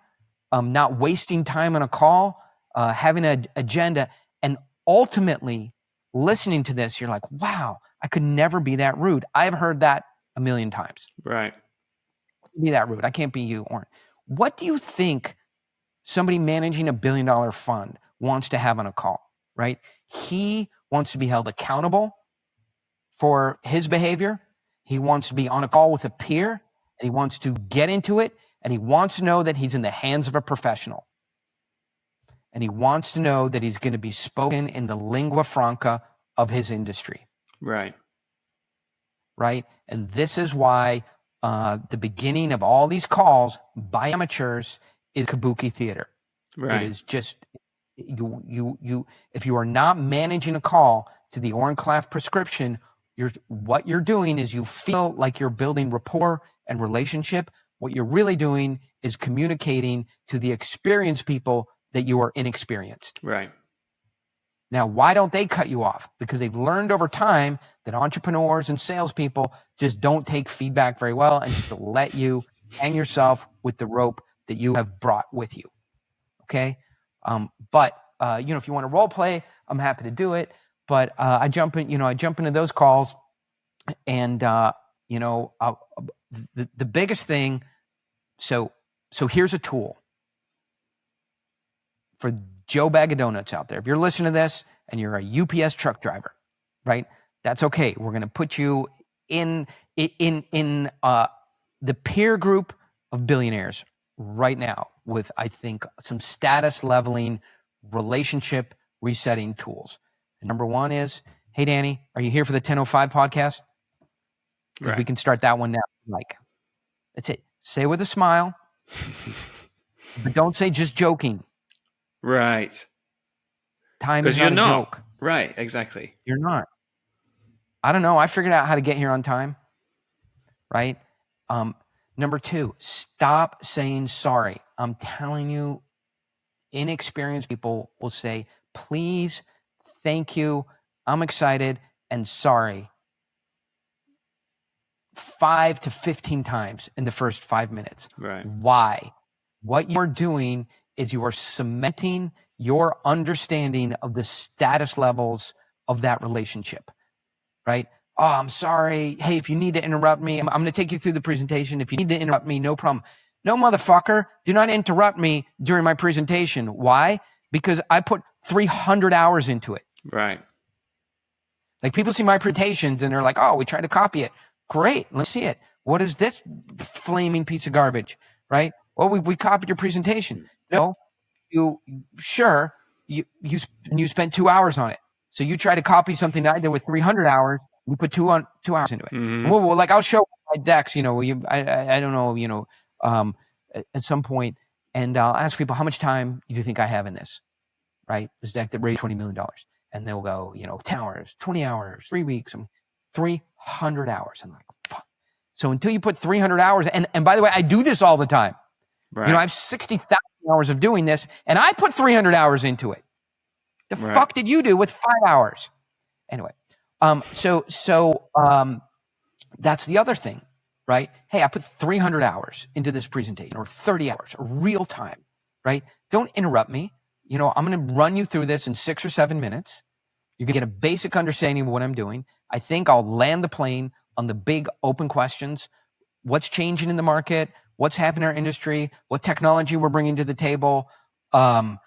not wasting time on a call, having an agenda, and ultimately listening to this, you're like, wow, I could never be that rude. I've heard that a million times. Right. Be that rude. I can't be you, Oren. What do you think somebody managing $1 billion fund wants to have on a call, right? He wants to be held accountable for his behavior. He wants to be on a call with a peer, and he wants to get into it, and he wants to know that he's in the hands of a professional. And he wants to know that he's going to be spoken in the lingua franca of his industry. Right. Right. And this is why the beginning of all these calls by amateurs is kabuki theater. Right. It is just you if you are not managing a call to the Oren Klaff prescription, what you're doing is you feel like you're building rapport and relationship. What you're really doing is communicating to the experienced people that you are inexperienced. Right. Now, why don't they cut you off? Because they've learned over time that entrepreneurs and salespeople just don't take feedback very well, and just to let you hang yourself with the rope that you have brought with you. Okay. But if you want to role play, I'm happy to do it. But I jump into those calls, and the biggest thing. So here's a tool for Joe Bag of Donuts out there. If you're listening to this and you're a UPS truck driver, right? That's okay. We're going to put you in the peer group of billionaires right now with, I think, some status leveling, relationship resetting tools. And number one is, hey, Danny, are you here for the 10:05 podcast? Because we can start that one now. Like, that's it. Say with a smile, but don't say just joking. Right. Time is not a joke. Right, exactly. You're not. I don't know. I figured out how to get here on time. Right? Number two, stop saying sorry. I'm telling you, inexperienced people will say, please, thank you, I'm excited, and sorry 5 to 15 times in the first 5 minutes. Right. Why? What you're doing is you are cementing your understanding of the status levels of that relationship, right? Oh, I'm sorry. Hey, if you need to interrupt me, I'm going to take you through the presentation. If you need to interrupt me, no problem. No, motherfucker, do not interrupt me during my presentation. Why? Because I put 300 hours into it. Right. Like, people see my presentations and they're like, oh, we tried to copy it. Great. Let's see it. What is this flaming piece of garbage? Right? Well, we copied your presentation. No, you spent 2 hours on it. So you try to copy something that I did with 300 hours. You put 2 hours into it. Mm-hmm. Well, like, I'll show my decks, I don't know, at some point, and I'll ask people, how much time do you think I have in this? Right? This deck that raised $20 million. And they'll go, 10 hours, 20 hours, 3 weeks, 100 hours. I'm like, fuck. So until you put 300 hours, and by the way, I do this all the time. Right. I have 60,000 hours of doing this, and I put 300 hours into it. The fuck did you do with 5 hours? Anyway, so that's the other thing, right? Hey, I put 300 hours into this presentation, or 30 hours, or real time, right? Don't interrupt me. I'm going to run you through this in 6 or 7 minutes. You can get a basic understanding of what I'm doing. I think I'll land the plane on the big open questions. What's changing in the market? What's happening in our industry? What technology we're bringing to the table? The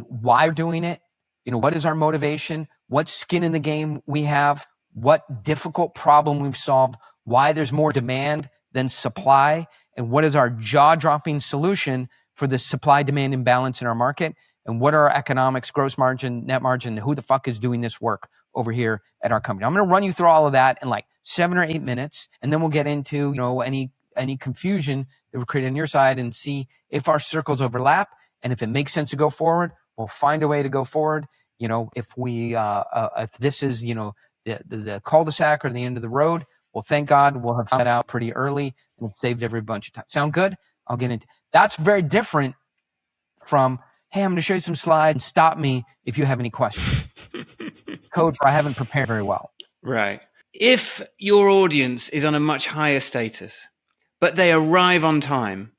why we're doing it. What is our motivation? What skin in the game we have? What difficult problem we've solved? Why there's more demand than supply? And what is our jaw-dropping solution for the supply-demand imbalance in our market? And what are our economics, gross margin, net margin? Who the fuck is doing this work over here at our company? I'm going to run you through all of that in like 7 or 8 minutes, and then we'll get into any confusion that we're creating on your side and see if our circles overlap, and if it makes sense to go forward, we'll find a way to go forward. If this is the cul-de-sac or the end of the road, well, thank God we'll have found that out pretty early and we've saved every bunch of time. Sound good? I'll get into that's very different from, hey, I'm going to show you some slides and stop me if you have any questions. Code for I haven't prepared very well. Right. If your audience is on a much higher status, but they arrive on time,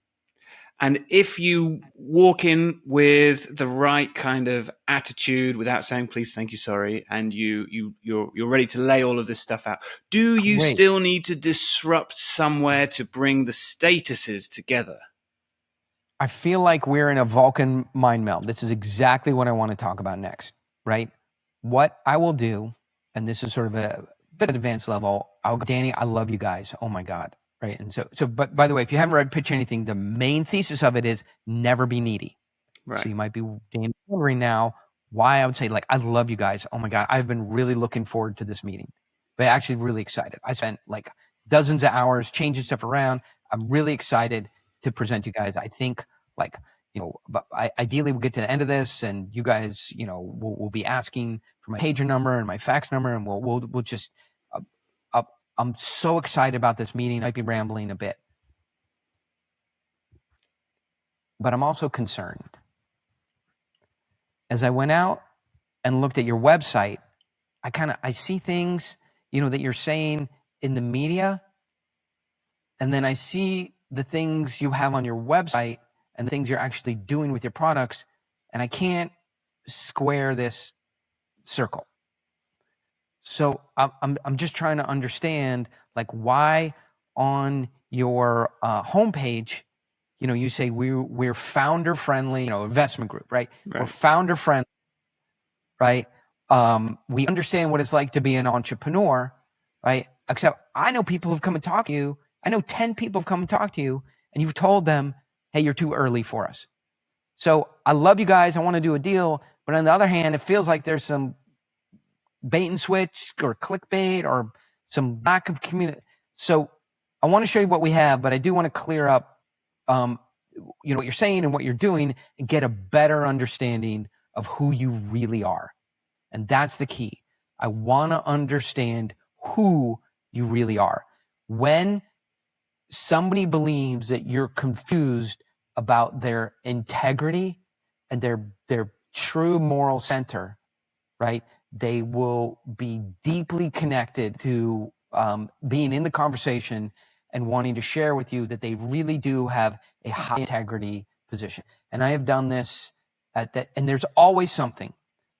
and if you walk in with the right kind of attitude without saying please, thank you, sorry, and you're ready to lay all of this stuff out, do you still need to disrupt somewhere to bring the statuses together? I feel like we're in a Vulcan mind meld. This is exactly what I want to talk about next, right? What I will do, and this is sort of a bit of advanced level, I'll go, Danny, I love you guys. Oh my God. Right. And but by the way, if you haven't read Pitch Anything, the main thesis of it is never be needy. Right. So you might be wondering now why I would say, like, I love you guys. Oh my God. I've been really looking forward to this meeting, but actually really excited. I spent like dozens of hours changing stuff around. I'm really excited to present you guys. I think but ideally we'll get to the end of this and you guys, we'll be asking for my pager number and my fax number, and we'll just, I'm so excited about this meeting. I might be rambling a bit, but I'm also concerned. As I went out and looked at your website, I see things, that you're saying in the media, and then I see the things you have on your website and the things you're actually doing with your products, and I can't square this circle. So I'm just trying to understand, like, why on your homepage, you say we're founder friendly, investment group, right? We're founder friendly, right? We understand what it's like to be an entrepreneur, right? Except I know people have come and talked to you. I know 10 people have come and talked to you, and you've told them, hey, you're too early for us. So I love you guys. I want to do a deal. But on the other hand, it feels like there's some bait and switch or clickbait or some lack of community. So I want to show you what we have, but I do want to clear up, what you're saying and what you're doing, and get a better understanding of who you really are. And that's the key. I want to understand who you really are. When somebody believes that you're confused about their integrity and their true moral center, right? They will be deeply connected to being in the conversation and wanting to share with you that they really do have a high integrity position. And I have done this and there's always something.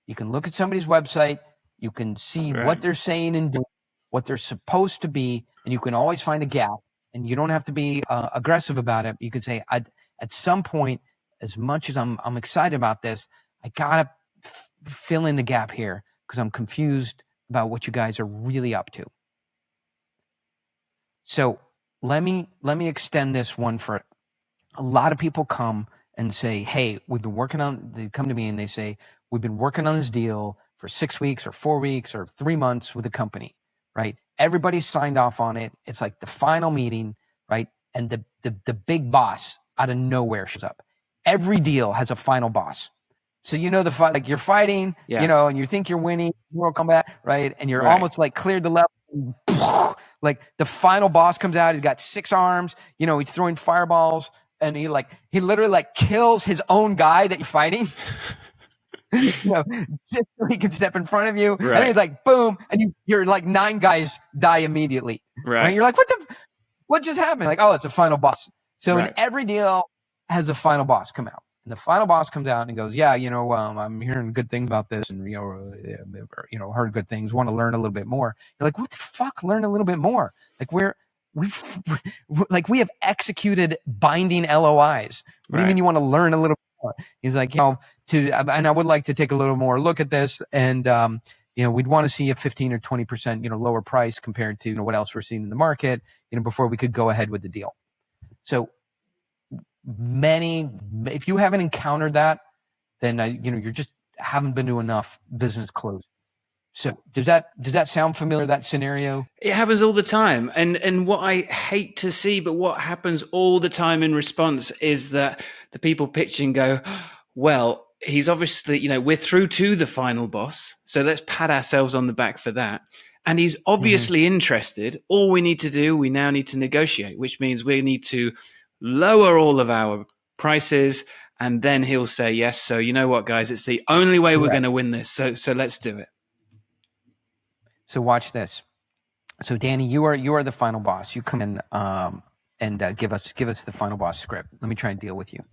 You can look at somebody's website, you can see what they're saying and doing, what they're supposed to be, and you can always find a gap. And you don't have to be aggressive about it. You could say, at some point, as much as I'm excited about this, I gotta fill in the gap here because I'm confused about what you guys are really up to. So let me extend this one for a lot of people come and say, hey, they come to me and they say, we've been working on this deal for 6 weeks or 4 weeks or 3 months with the company, right? Everybody's signed off on it. It's like the final meeting, right? And the big boss out of nowhere shows up. Every deal has a final boss. So the fight, like you're fighting, and you think you're winning, Mortal Kombat, right? And you're almost like cleared the level. like the final boss comes out. He's got 6 arms. He's throwing fireballs, and he literally like kills his own guy that you're fighting. Just so he can step in front of you. Right. And then he's like, boom, and you're like 9 guys die immediately. Right? You're like, what just happened? Like, oh, it's a final boss. So in every deal has a final boss come out. And the final boss comes out and he goes, yeah, I'm hearing good things about this, and heard good things. Want to learn a little bit more. You're like, what the fuck? Learn a little bit more. Like we have executed binding LOIs. What do you mean you want to learn a little bit more? He's like, and I would like to take a little more look at this, and we'd want to see a 15 or 20% lower price compared to what else we're seeing in the market, before we could go ahead with the deal. So if you haven't encountered that, then you just haven't been to enough business close. So does that sound familiar, that scenario? It happens all the time. And what I hate to see, but what happens all the time in response is that the people pitching go, well, he's obviously, we're through to the final boss, so let's pat ourselves on the back for that. And he's obviously interested. All we need to do, we now need to negotiate, which means we need to lower all of our prices, and then he'll say yes. So you know what, guys, it's the only way we're going to win this. So let's do it. So watch this. So Danny, you are the final boss. You come in and give us the final boss script. Let me try and deal with you.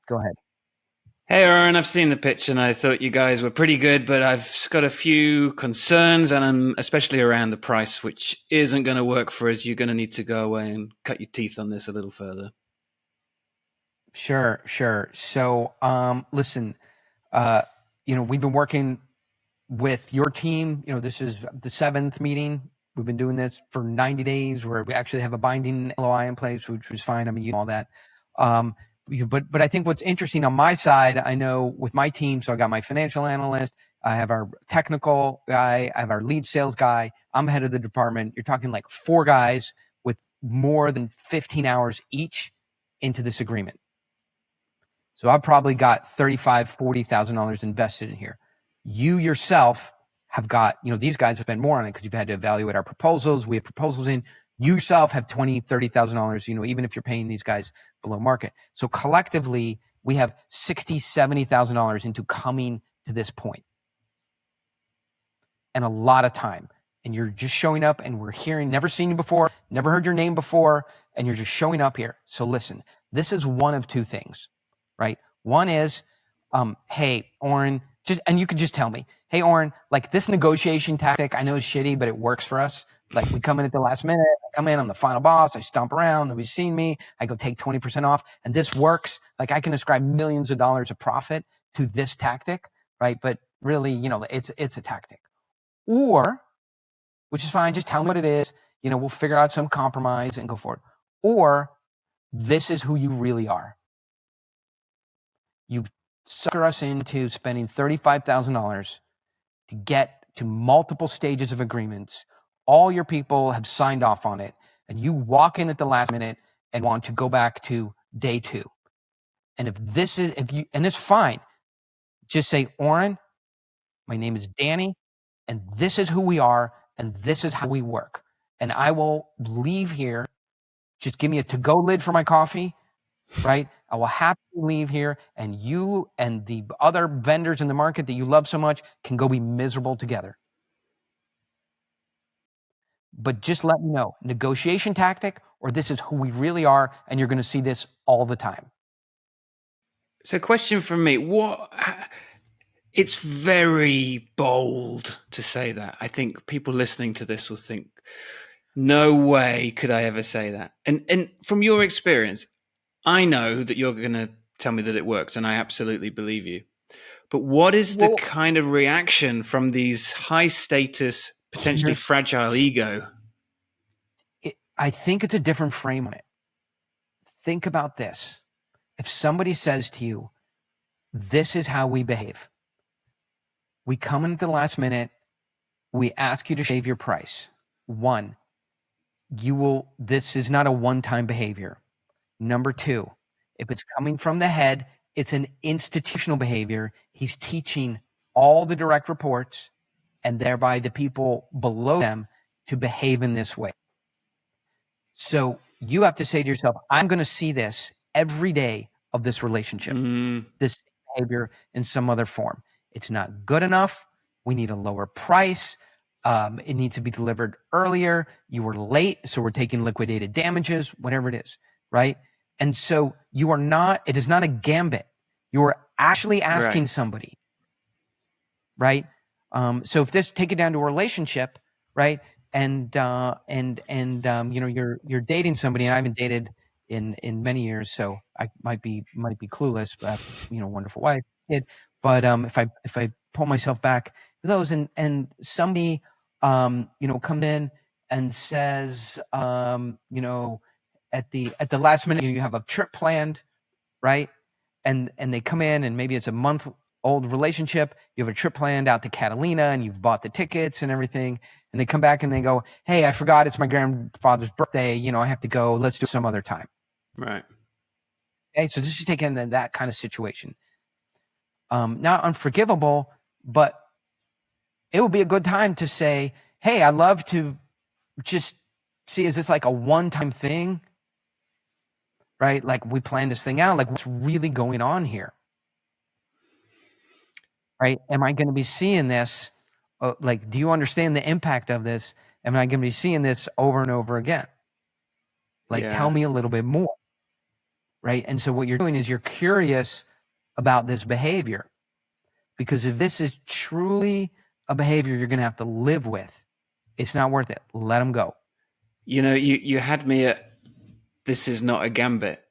Go ahead. Hey, Oren, I've seen the pitch and I thought you guys were pretty good, but I've got a few concerns, and especially around the price, which isn't going to work for us. You're going to need to go away and cut your teeth on this a little further. Sure. So, listen, we've been working with your team. This is the 7th meeting. We've been doing this for 90 days where we actually have a binding LOI in place, which was fine. I mean, all that. But I think what's interesting on my side, I know with my team, so I got my financial analyst, I have our technical guy, I have our lead sales guy, I'm head of the department. You're talking like 4 guys with more than 15 hours each into this agreement. So I've probably got $35,000, $40,000 invested in here. You yourself have got, these guys have spent more on it because you've had to evaluate our proposals. We have proposals in. You yourself have $20,000, $30,000, even if you're paying these guys below market. So collectively, we have $60,000, $70,000 into coming to this point. And a lot of time. And you're just showing up, and we're hearing, never seen you before, never heard your name before, and you're just showing up here. So listen, this is one of 2 things, right? One is, hey, Oren, and you could just tell me, hey, Oren, like this negotiation tactic, I know it's shitty, but it works for us. Like we come in at the last minute, I come in, I'm the final boss, I stomp around, nobody's seen me, I go take 20% off, and this works. Like I can ascribe millions of dollars of profit to this tactic, right? But really, it's a tactic. Or, which is fine, just tell me what it is, we'll figure out some compromise and go forward. Or, this is who you really are. You sucker us into spending $35,000 to get to multiple stages of agreements. All your people have signed off on it, and you walk in at the last minute and want to go back to day 2. And and it's fine. Just say, Oren, my name is Danny, and this is who we are, and this is how we work. And I will leave here. Just give me a to-go lid for my coffee, right? I will happily leave here, and you and the other vendors in the market that you love so much can go be miserable together. But just let me know, negotiation tactic, or this is who we really are, and you're going to see this all the time. So question from me, it's very bold to say that. I think people listening to this will think, no way could I ever say that. And from your experience, I know that you're going to tell me that it works, and I absolutely believe you. But what is the kind of reaction from these high status, potentially fragile ego? I think it's a different frame on it. Think about this. If somebody says to you, this is how we behave. We come in at the last minute. We ask you to shave your price. 1, this is not a one-time behavior. Number 2, if it's coming from the head, it's an institutional behavior. He's teaching all the direct reports and thereby the people below them to behave in this way. So you have to say to yourself, I'm going to see this every day of this relationship, this behavior in some other form. It's not good enough. We need a lower price. It needs to be delivered earlier. You were late, so we're taking liquidated damages, whatever it is, right? And so it is not a gambit. You are actually asking somebody, right? So if take it down to a relationship, right? And you're dating somebody, and I haven't dated in many years, so I might be clueless, but I have, wonderful wife, kid. But if I pull myself back to those, and somebody come in and says, at the last minute, you have a trip planned, right? And they come in, and maybe it's a month-old relationship. You have a trip planned out to Catalina, and you've bought the tickets and everything. And they come back and they go, "Hey, I forgot it's my grandfather's birthday. I have to go. Let's do it some other time." Right. Okay, so this is taking that kind of situation. Not unforgivable, but it would be a good time to say, "Hey, I'd love to just see, is this like a one-time thing? Right? Like, we planned this thing out. Like, what's really going on here? Right? Am I going to be seeing this? Do you understand the impact of this? Am I going to be seeing this over and over again? Tell me a little bit more." Right? And so what you're doing is you're curious about this behavior, because if this is truly a behavior you're going to have to live with, it's not worth it. Let them go. You had me at, this is not a gambit,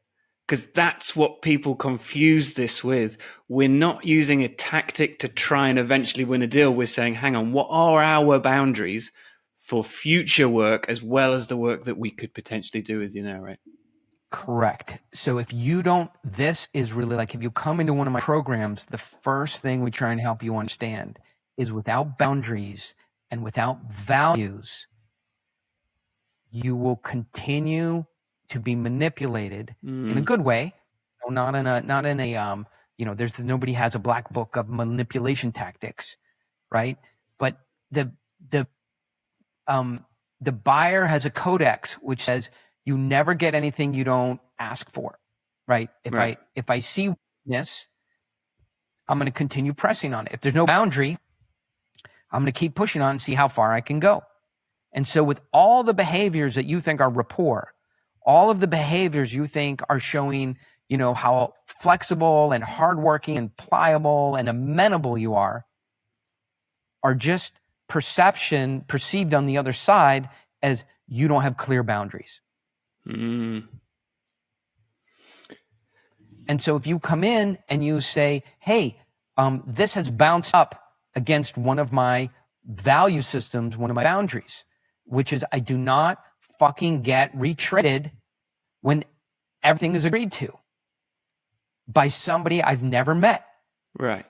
because that's what people confuse this with. We're not using a tactic to try and eventually win a deal. We're saying, hang on, what are our boundaries for future work as well as the work that we could potentially do with you now, right? Correct. So if you don't, this is really like, if you come into one of my programs, the first thing we try and help you understand is, without boundaries and without values, you will continue to be manipulated in a good way. Not in a there's nobody has a black book of manipulation tactics, right? But the buyer has a codex which says you never get anything you don't ask for, right? If I see weakness, I'm going to continue pressing on it. If there's no boundary, I'm going to keep pushing on and see how far I can go. And so with all the behaviors that you think are rapport, all of the behaviors you think are showing, how flexible and hardworking and pliable and amenable you are just perceived on the other side as you don't have clear boundaries. And so if you come in and you say, "Hey, this has bounced up against one of my value systems, one of my boundaries, which is I do not fucking get retreated when everything is agreed to by somebody I've never met." Right.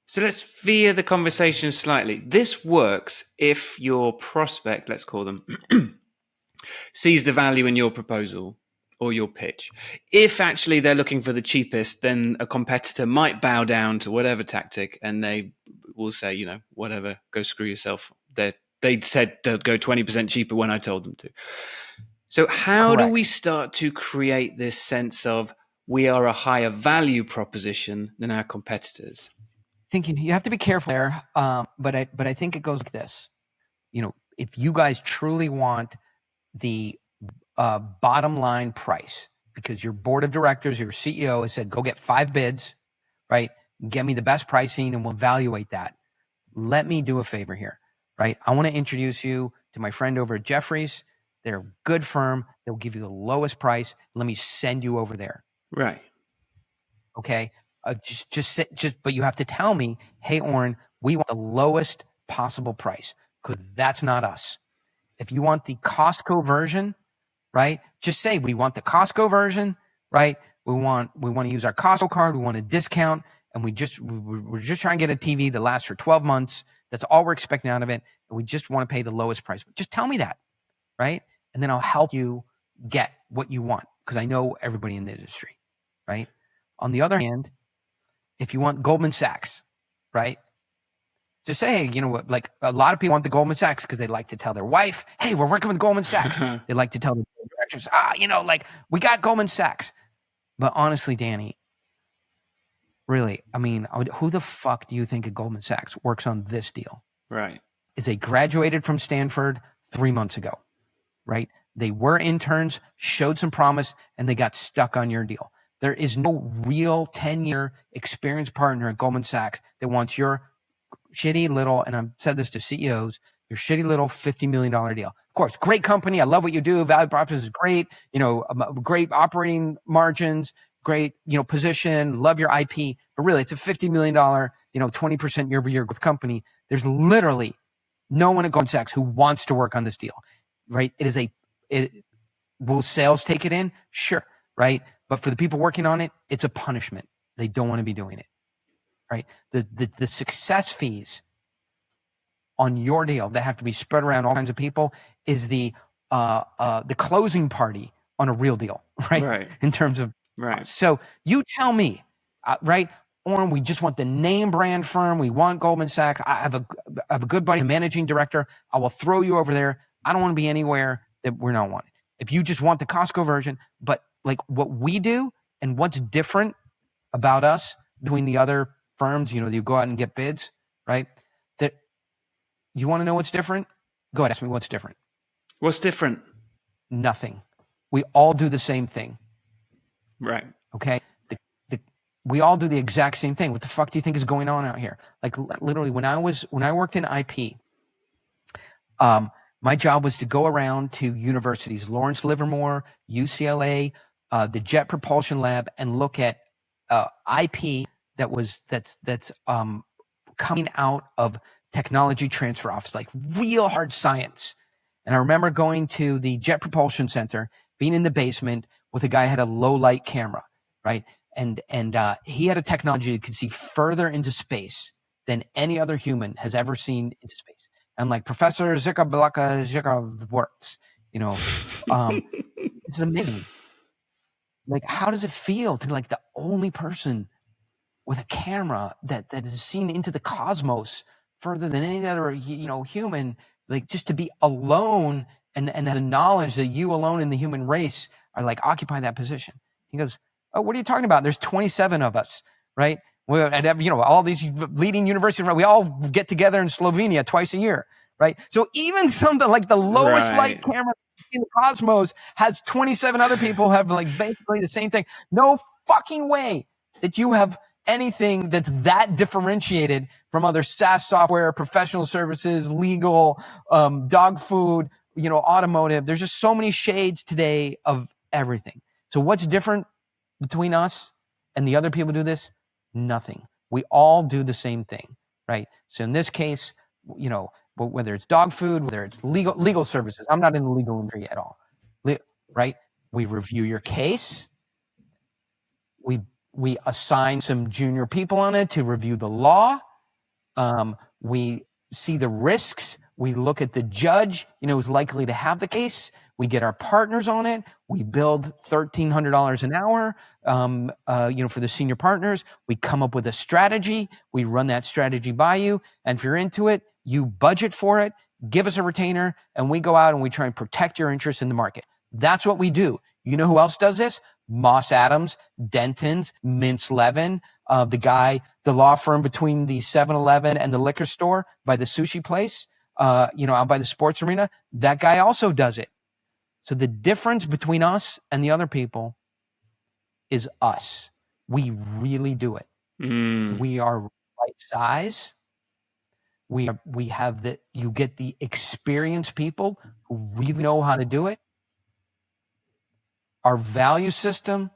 So let's veer the conversation slightly. This works if your prospect, let's call them, sees the value in your proposal or your pitch. If actually they're looking for the cheapest, then a competitor might bow down to whatever tactic, and they will say, whatever, go screw yourself. They said they'll go 20% cheaper when I told them to. So how do we start to create this sense of we are a higher value proposition than our competitors? Thinking you have to be careful there, but I think it goes like this. If you guys truly want the bottom line price, because your board of directors, your CEO has said, go get 5 bids, right? Get me the best pricing and we'll evaluate that. Let me do a favor here, right? I want to introduce you to my friend over at Jeffries. They're a good firm. They'll give you the lowest price. Let me send you over there. Right. Okay. But you have to tell me, "Hey, Oren, we want the lowest possible price," because that's not us. If you want the Costco version, right? Just say, "We want the Costco version," right? We want to use our Costco card. We want a discount, and we're just trying to get a TV that lasts for 12 months. That's all we're expecting out of it, and we just want to pay the lowest price. Just tell me that, right? And then I'll help you get what you want, because I know everybody in the industry, right? On the other hand, if you want Goldman Sachs, right? Just say, hey, you know what? Like a lot of people want the Goldman Sachs because they like to tell their wife, hey, we're working with Goldman Sachs. They like to tell the directors, like we got Goldman Sachs. But honestly, Danny, really, I mean, who the fuck do you think at Goldman Sachs works on this deal? Right. Is they graduated from Stanford 3 months ago, right? They were interns, showed some promise, and they got stuck on your deal. There is no real 10-year experienced partner at Goldman Sachs that wants your shitty little, and I've said this to CEOs, your shitty little $50 million deal. Of course, great company. I love what you do. Value proposition is great. Great operating margins, great, position, love your IP. But really, it's a $50 million, 20% year over year growth company. There's literally no one at Goldman Sachs who wants to work on this deal, right? Will sales take it in? Sure, right? But for the people working on it, it's a punishment. They don't want to be doing it. Right, the success fees on your deal that have to be spread around all kinds of people is the closing party on a real deal, right? In terms of so you tell me, right? Oren, we just want the name brand firm. We want Goldman Sachs. I have a good buddy, a managing director. I will throw you over there. I don't want to be anywhere that we're not wanted. If you just want the Costco version, but like what we do and what's different about us between the other firms, you go out and get bids, right? That you want to know what's different? Go ahead, ask me what's different. What's different? Nothing. We all do the same thing. Right. Okay. We all do the exact same thing. What the fuck do you think is going on out here? Like literally when I worked in IP, my job was to go around to universities, Lawrence Livermore, UCLA, the Jet Propulsion Lab, and look at IP that's coming out of technology transfer office, like real hard science. And I remember going to the Jet Propulsion Center, being in the basement with a guy who had a low light camera, right? And he had a technology that could see further into space than any other human has ever seen into space. And like Professor Zika Blaka Zika works, it's amazing. Like, how does it feel to be like the only person with a camera that is seen into the cosmos further than any other, human, like just to be alone and the knowledge that you alone in the human race are like occupy that position. He goes, oh, what are you talking about? There's 27 of us, right? All these leading universities, we all get together in Slovenia twice a year, right? So even something like the lowest light camera in the cosmos has 27 other people who have like basically the same thing. No fucking way that you have anything that's that differentiated from other SaaS software, professional services, legal, dog food, automotive. There's just so many shades today of everything. So what's different between us and the other people who do this? Nothing. We all do the same thing, right? So in this case, whether it's dog food, whether it's legal services, I'm not in the legal industry at all, right? We review your case. We assign some junior people on it to review the law. We see the risks. We look at the judge, who's likely to have the case. We get our partners on it. We build $1,300 an hour, for the senior partners. We come up with a strategy. We run that strategy by you. And if you're into it, you budget for it, give us a retainer, and we go out and we try and protect your interests in the market. That's what we do. You know who else does this? Moss Adams, Denton's, Mintz Levin, the law firm between the 7-Eleven and the liquor store by the sushi place, out by the sports arena. That guy also does it. So the difference between us and the other people is us. We really do it. We are right size. You get the experienced people who really know how to do it. Our value system,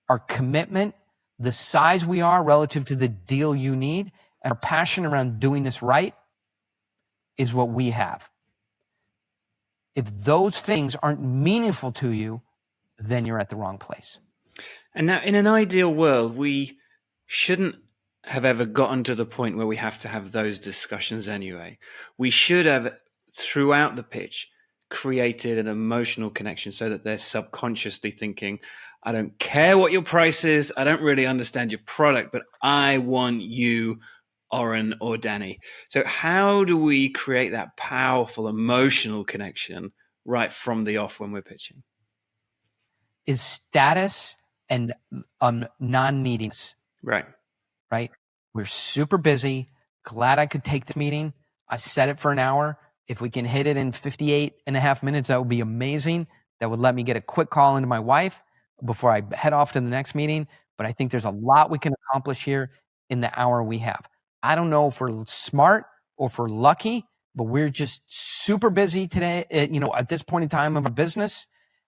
our commitment, the size we are relative to the deal you need, and our passion around doing this right is what we have. If those things aren't meaningful to you, then you're at the wrong place. And now, in an ideal world, we shouldn't have ever gotten to the point where we have to have those discussions anyway. We should have, throughout the pitch, created an emotional connection so that they're subconsciously thinking, I don't care what your price is. I don't really understand your product, but I want you Oren or Danny. So how do we create that powerful emotional connection right from the off when we're pitching? Is status and non-neediness. Right. We're super busy. Glad I could take the meeting. I set it for an hour. If we can hit it in 58.5 minutes, that would be amazing. That would let me get a quick call into my wife before I head off to the next meeting. But I think there's a lot we can accomplish here in the hour we have. I don't know if we're smart or if we're lucky, but we're just super busy today, at this point in time of our business.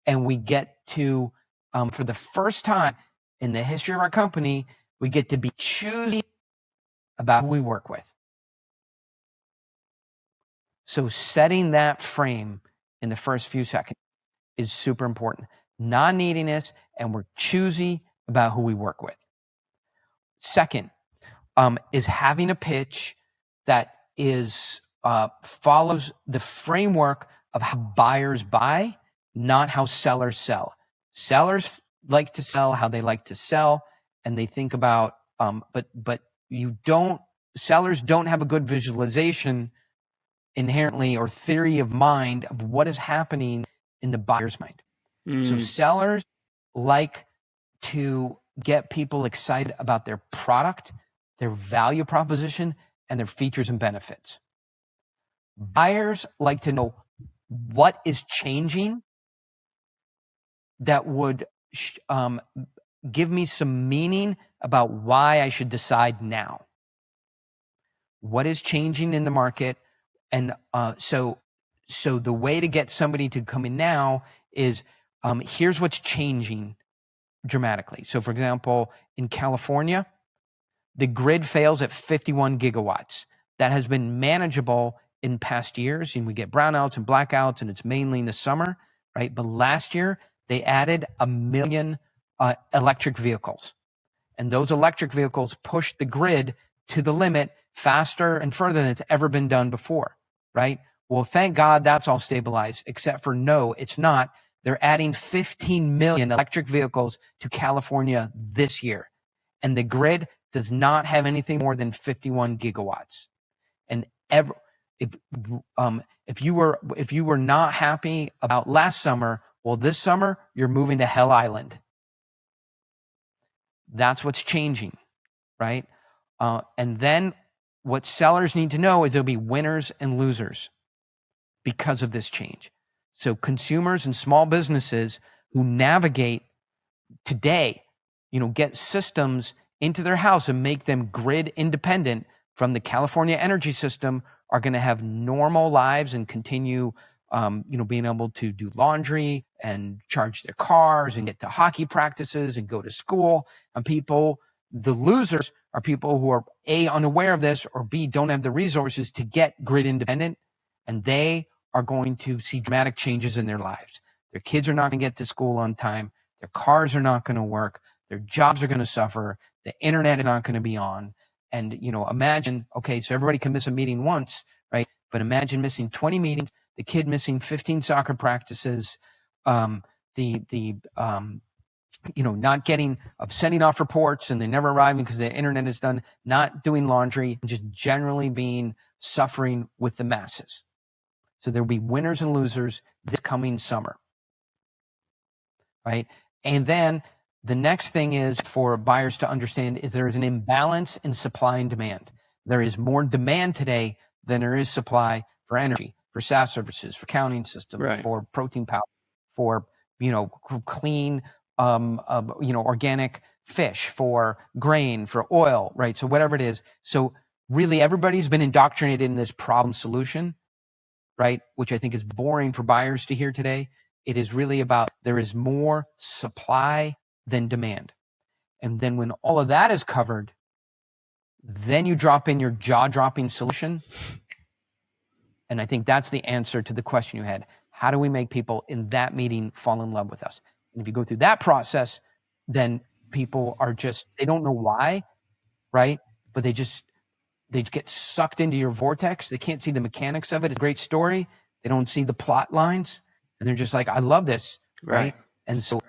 And we get to, for the first time in the history of our company, we get to be choosy about who we work with. So setting that frame in the first few seconds is super important. Non-neediness, and we're choosy about who we work with. Second, is having a pitch that is follows the framework of how buyers buy, not how sellers sell. Sellers like to sell how they like to sell, and they think about, but sellers don't have a good visualization inherently or theory of mind of what is happening in the buyer's mind. So sellers like to get people excited about their product, their value proposition, and their features and benefits. Buyers like to know what is changing that would give me some meaning about why I should decide now. What is changing in the market? And so the way to get somebody to come in now is here's what's changing dramatically. So for example, in California, the grid fails at 51 gigawatts. That has been manageable in past years, and we get brownouts and blackouts, and it's mainly in the summer, right? But last year, they added 1 million electric vehicles. And those electric vehicles pushed the grid to the limit faster and further than it's ever been done before, right? Well, thank God that's all stabilized, except for no, it's not. They're adding 15 million electric vehicles to California this year. And the grid does not have anything more than 51 gigawatts. And if you were not happy about last summer, well, this summer you're moving to Hell Island. That's what's changing, right? And then what sellers need to know is there'll be winners and losers because of this change. So consumers and small businesses who navigate today, get systems into their house and make them grid independent from the California energy system are going to have normal lives and continue, being able to do laundry and charge their cars and get to hockey practices and go to school. And the losers are people who are A, unaware of this, or B, don't have the resources to get grid independent. And they are going to see dramatic changes in their lives. Their kids are not going to get to school on time. Their cars are not going to work. Their jobs are going to suffer. The internet is not going to be on. And, imagine, okay, so everybody can miss a meeting once, right? But imagine missing 20 meetings, the kid missing 15 soccer practices, not getting, sending off reports and they never arriving because the internet is done, not doing laundry, and just generally suffering with the masses. So there'll be winners and losers this coming summer, right? And then the next thing is for buyers to understand is there is an imbalance in supply and demand. There is more demand today than there is supply for energy, for SaaS services, for accounting systems, right, for protein powder, for, clean, organic fish, for grain, for oil, right? So whatever it is. So really everybody's been indoctrinated in this problem solution, right? Which I think is boring for buyers to hear today. It is really about there is more supply than demand. And then when all of that is covered, then you drop in your jaw-dropping solution. And I think that's the answer to the question you had. How do we make people in that meeting fall in love with us? And if you go through that process, then people are they don't know why, right? But they just get sucked into your vortex. They can't see the mechanics of it. It's a great story. They don't see the plot lines. And they're just like, I love this, right? And so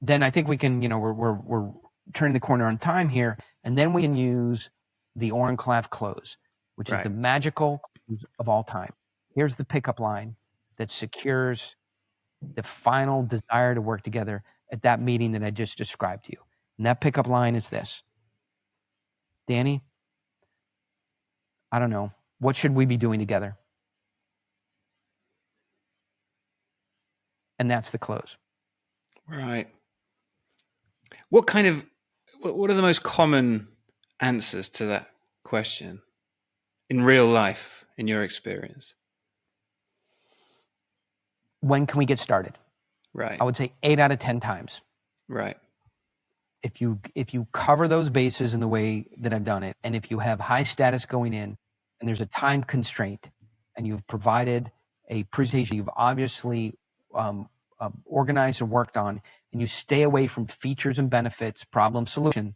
then I think we can, we're turning the corner on time here. And then we can use the Oren Klaff close, which is Right. the magical close of all time. Here's the pickup line that secures the final desire to work together at that meeting that I just described to you. And that pickup line is this: Danny, I don't know, what should we be doing together? And that's the close. Right. What are the most common answers to that question in real life, in your experience? When can we get started? Right. I would say 8 out of 10 times. Right. If you cover those bases in the way that I've done it, and if you have high status going in, and there's a time constraint, and you've provided a presentation you've obviously organized and worked on, and you stay away from features and benefits, problem solution,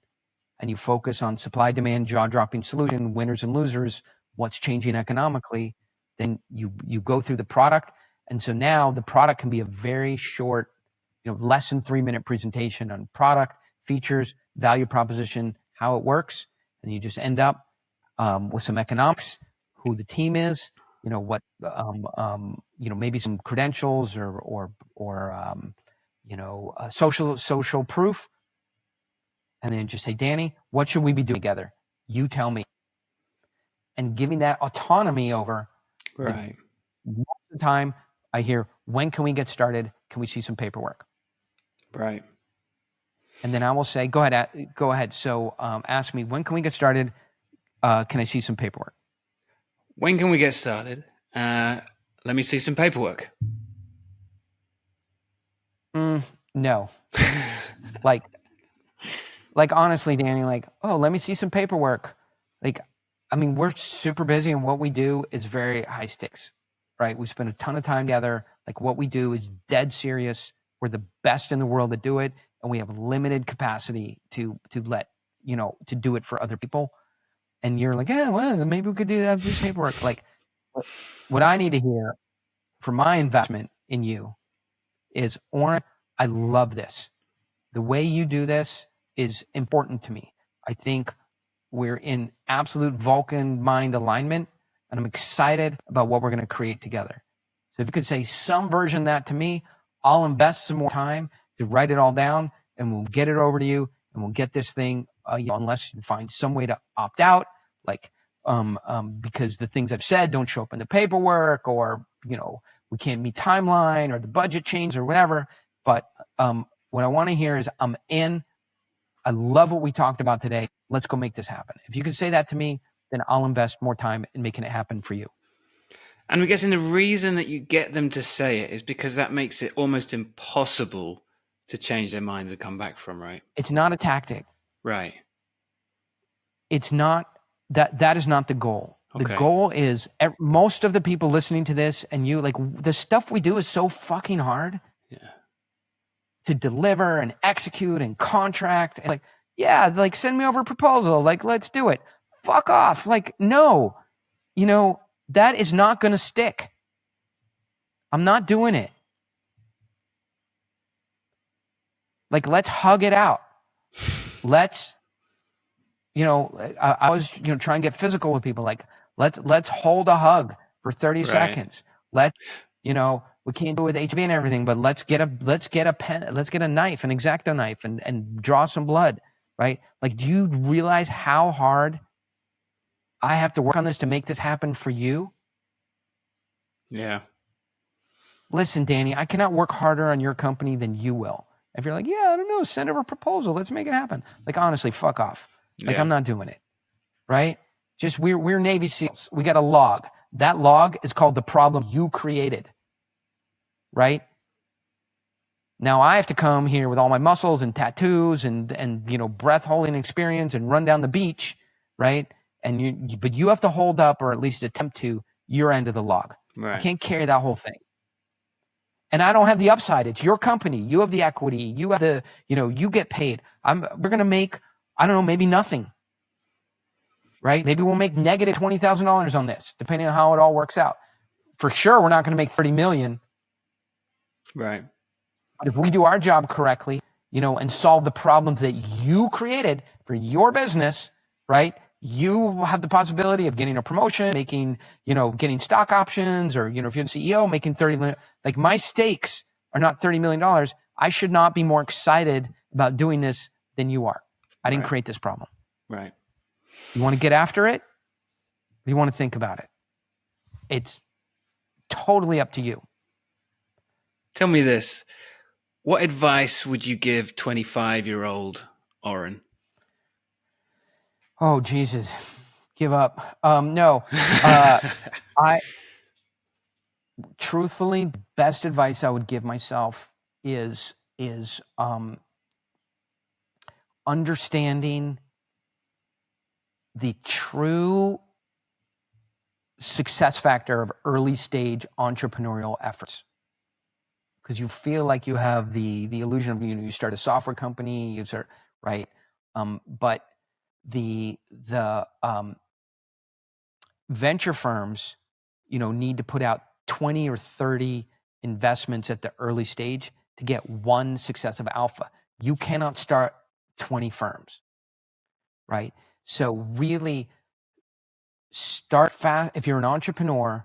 and you focus on supply demand, jaw-dropping solution, winners and losers, what's changing economically, then you go through the product. And so now the product can be a very short, less than 3-minute presentation on product, features, value proposition, how it works. And you just end up with some economics, who the team is, what, maybe some credentials or social proof. And then just say, Danny, what should we be doing together? You tell me. And giving that autonomy over. Right. Most of the time I hear, when can we get started? Can we see some paperwork? Right. And then I will say, go ahead. So ask me, when can we get started? Can I see some paperwork? When can we get started? Let me see some paperwork. No. like honestly, Danny, let me see some paperwork. We're super busy, and what we do is very high stakes, right? We spend a ton of time together. What we do is dead serious. We're the best in the world that do it, and we have limited capacity to do it for other people. And you're like, yeah, well, maybe we could do that, this paperwork. What I need to hear for my investment in you is, Oren, I love this. The way you do this is important to me. I think we're in absolute Vulcan mind alignment, and I'm excited about what we're going to create together. So if you could say some version of that to me, I'll invest some more time to write it all down, and we'll get it over to you, and we'll get this thing, unless you find some way to opt out, because the things I've said don't show up in the paperwork, or, we can't meet timeline, or the budget change, or whatever. But what I want to hear is, I'm in. I love what we talked about today. Let's go make this happen. If you could say that to me, then I'll invest more time in making it happen for you. And I'm guessing the reason that you get them to say it is because that makes it almost impossible to change their minds and come back from, right? It's not a tactic. Right. It's not that is not the goal. Okay. The goal is, most of the people listening to this, and you, the stuff we do is so fucking hard. Yeah. To deliver and execute and contract. And send me over a proposal. Let's do it. Fuck off. No, that is not going to stick. I'm not doing it. Let's hug it out. Let's, I was, try and get physical with people. Let's hold a hug for 30 seconds. We can't do it with HIV and everything, but let's get a pen, let's get a knife, an X-Acto knife, and draw some blood, right? Do you realize how hard I have to work on this to make this happen for you? Yeah. Listen, Danny, I cannot work harder on your company than you will. If you're like, yeah, I don't know, send over a proposal, let's make it happen. Honestly, fuck off. Yeah. I'm not doing it, right? Just we're Navy SEALs. We got a log. That log is called the problem you created. Right? Now I have to come here with all my muscles and tattoos and breath holding experience and run down the beach, right? But you have to hold up, or at least attempt to, your end of the log. Right. I can't carry that whole thing. And I don't have the upside. It's your company. You have the equity. You have the, you get paid. We're going to make, I don't know, maybe nothing. Right? Maybe we'll make negative $20,000 on this, depending on how it all works out. For sure, we're not going to make 30 million. Right. But if we do our job correctly, and solve the problems that you created for your business, right? you have the possibility of getting a promotion, making, getting stock options, or, if you're the CEO, making $30 million. Like, my stakes are not $30 million. I should not be more excited about doing this than you are. I didn't create this problem. Right. You want to get after it? Or you want to think about it? It's totally up to you. Tell me this. What advice would you give 25-year-old Oren? Oh, Jesus. Give up. No. Truthfully, best advice I would give myself is understanding the true success factor of early stage entrepreneurial efforts. Because you feel like you have the illusion of, you start a software company, you start, right? But the venture firms, need to put out 20 or 30 investments at the early stage to get one successive alpha. You cannot start 20 firms, right? So really start fast. If you're an entrepreneur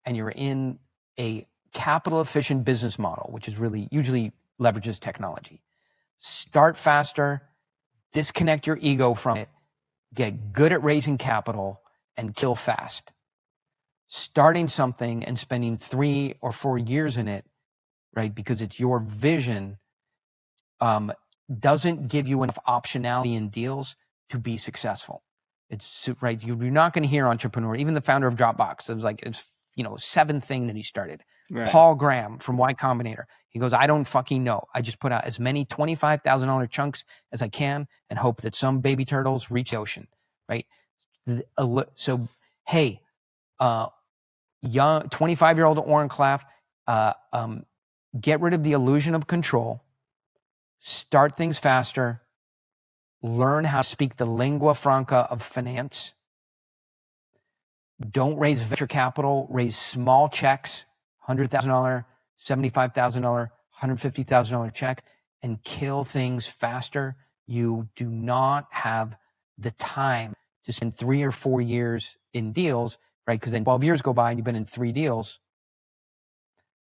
and you're in a capital efficient business model, which is really usually leverages technology, start faster, disconnect your ego from it, get good at raising capital, and kill fast. Starting something and spending 3 or 4 years in it, right, because it's your vision, doesn't give you enough optionality in deals to be successful. It's right. You're not going to hear entrepreneur, even the founder of Dropbox. It was like, seventh thing that he started. Right. Paul Graham from Y Combinator. He goes, I don't fucking know. I just put out as many $25,000 chunks as I can and hope that some baby turtles reach the ocean. Right. So, hey, young 25-year-old Oren Klaff, get rid of the illusion of control, start things faster, learn how to speak the lingua franca of finance. Don't raise venture capital, raise small checks, $100,000, $75,000, $150,000 check, and kill things faster. You do not have the time to spend 3 or 4 years in deals, right? Because then 12 years go by and you've been in 3 deals,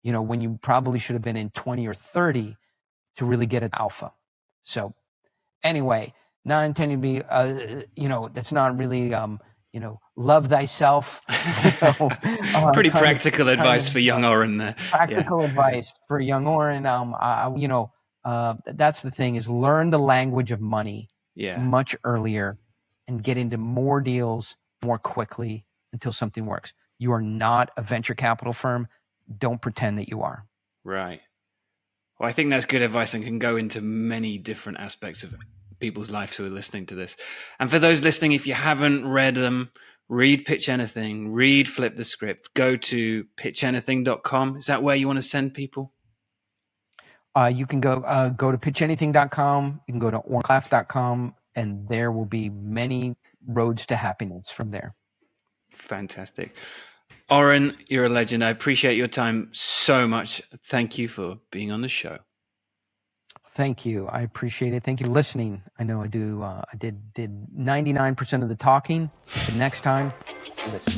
when you probably should have been in 20 or 30 to really get an alpha. So anyway, not intending to be, that's not really, love thyself. Pretty practical advice for young Oren there. Practical advice for young Oren. That's the thing, is learn the language of money much earlier and get into more deals more quickly until something works. You are not a venture capital firm. Don't pretend that you are. Right. Well, I think that's good advice and can go into many different aspects of people's lives who are listening to this. And for those listening, if you haven't read them, read Pitch Anything, read Flip the Script, go to pitchanything.com. Is that where you want to send people? You can go to pitchanything.com. You can go to orenclaff.com, and there will be many roads to happiness from there. Fantastic. Oren, you're a legend. I appreciate your time so much. Thank you for being on the show. Thank you. I appreciate it. Thank you for listening. I know I do. I did 99% of the talking, but next time, listen.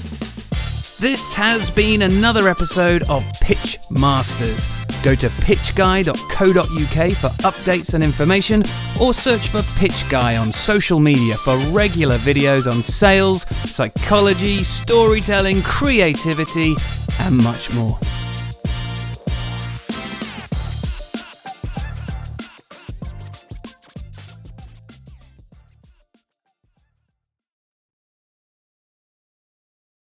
This has been another episode of Pitch Masters. Go to pitchguy.co.uk for updates and information, or search for Pitch Guy on social media for regular videos on sales, psychology, storytelling, creativity, and much more.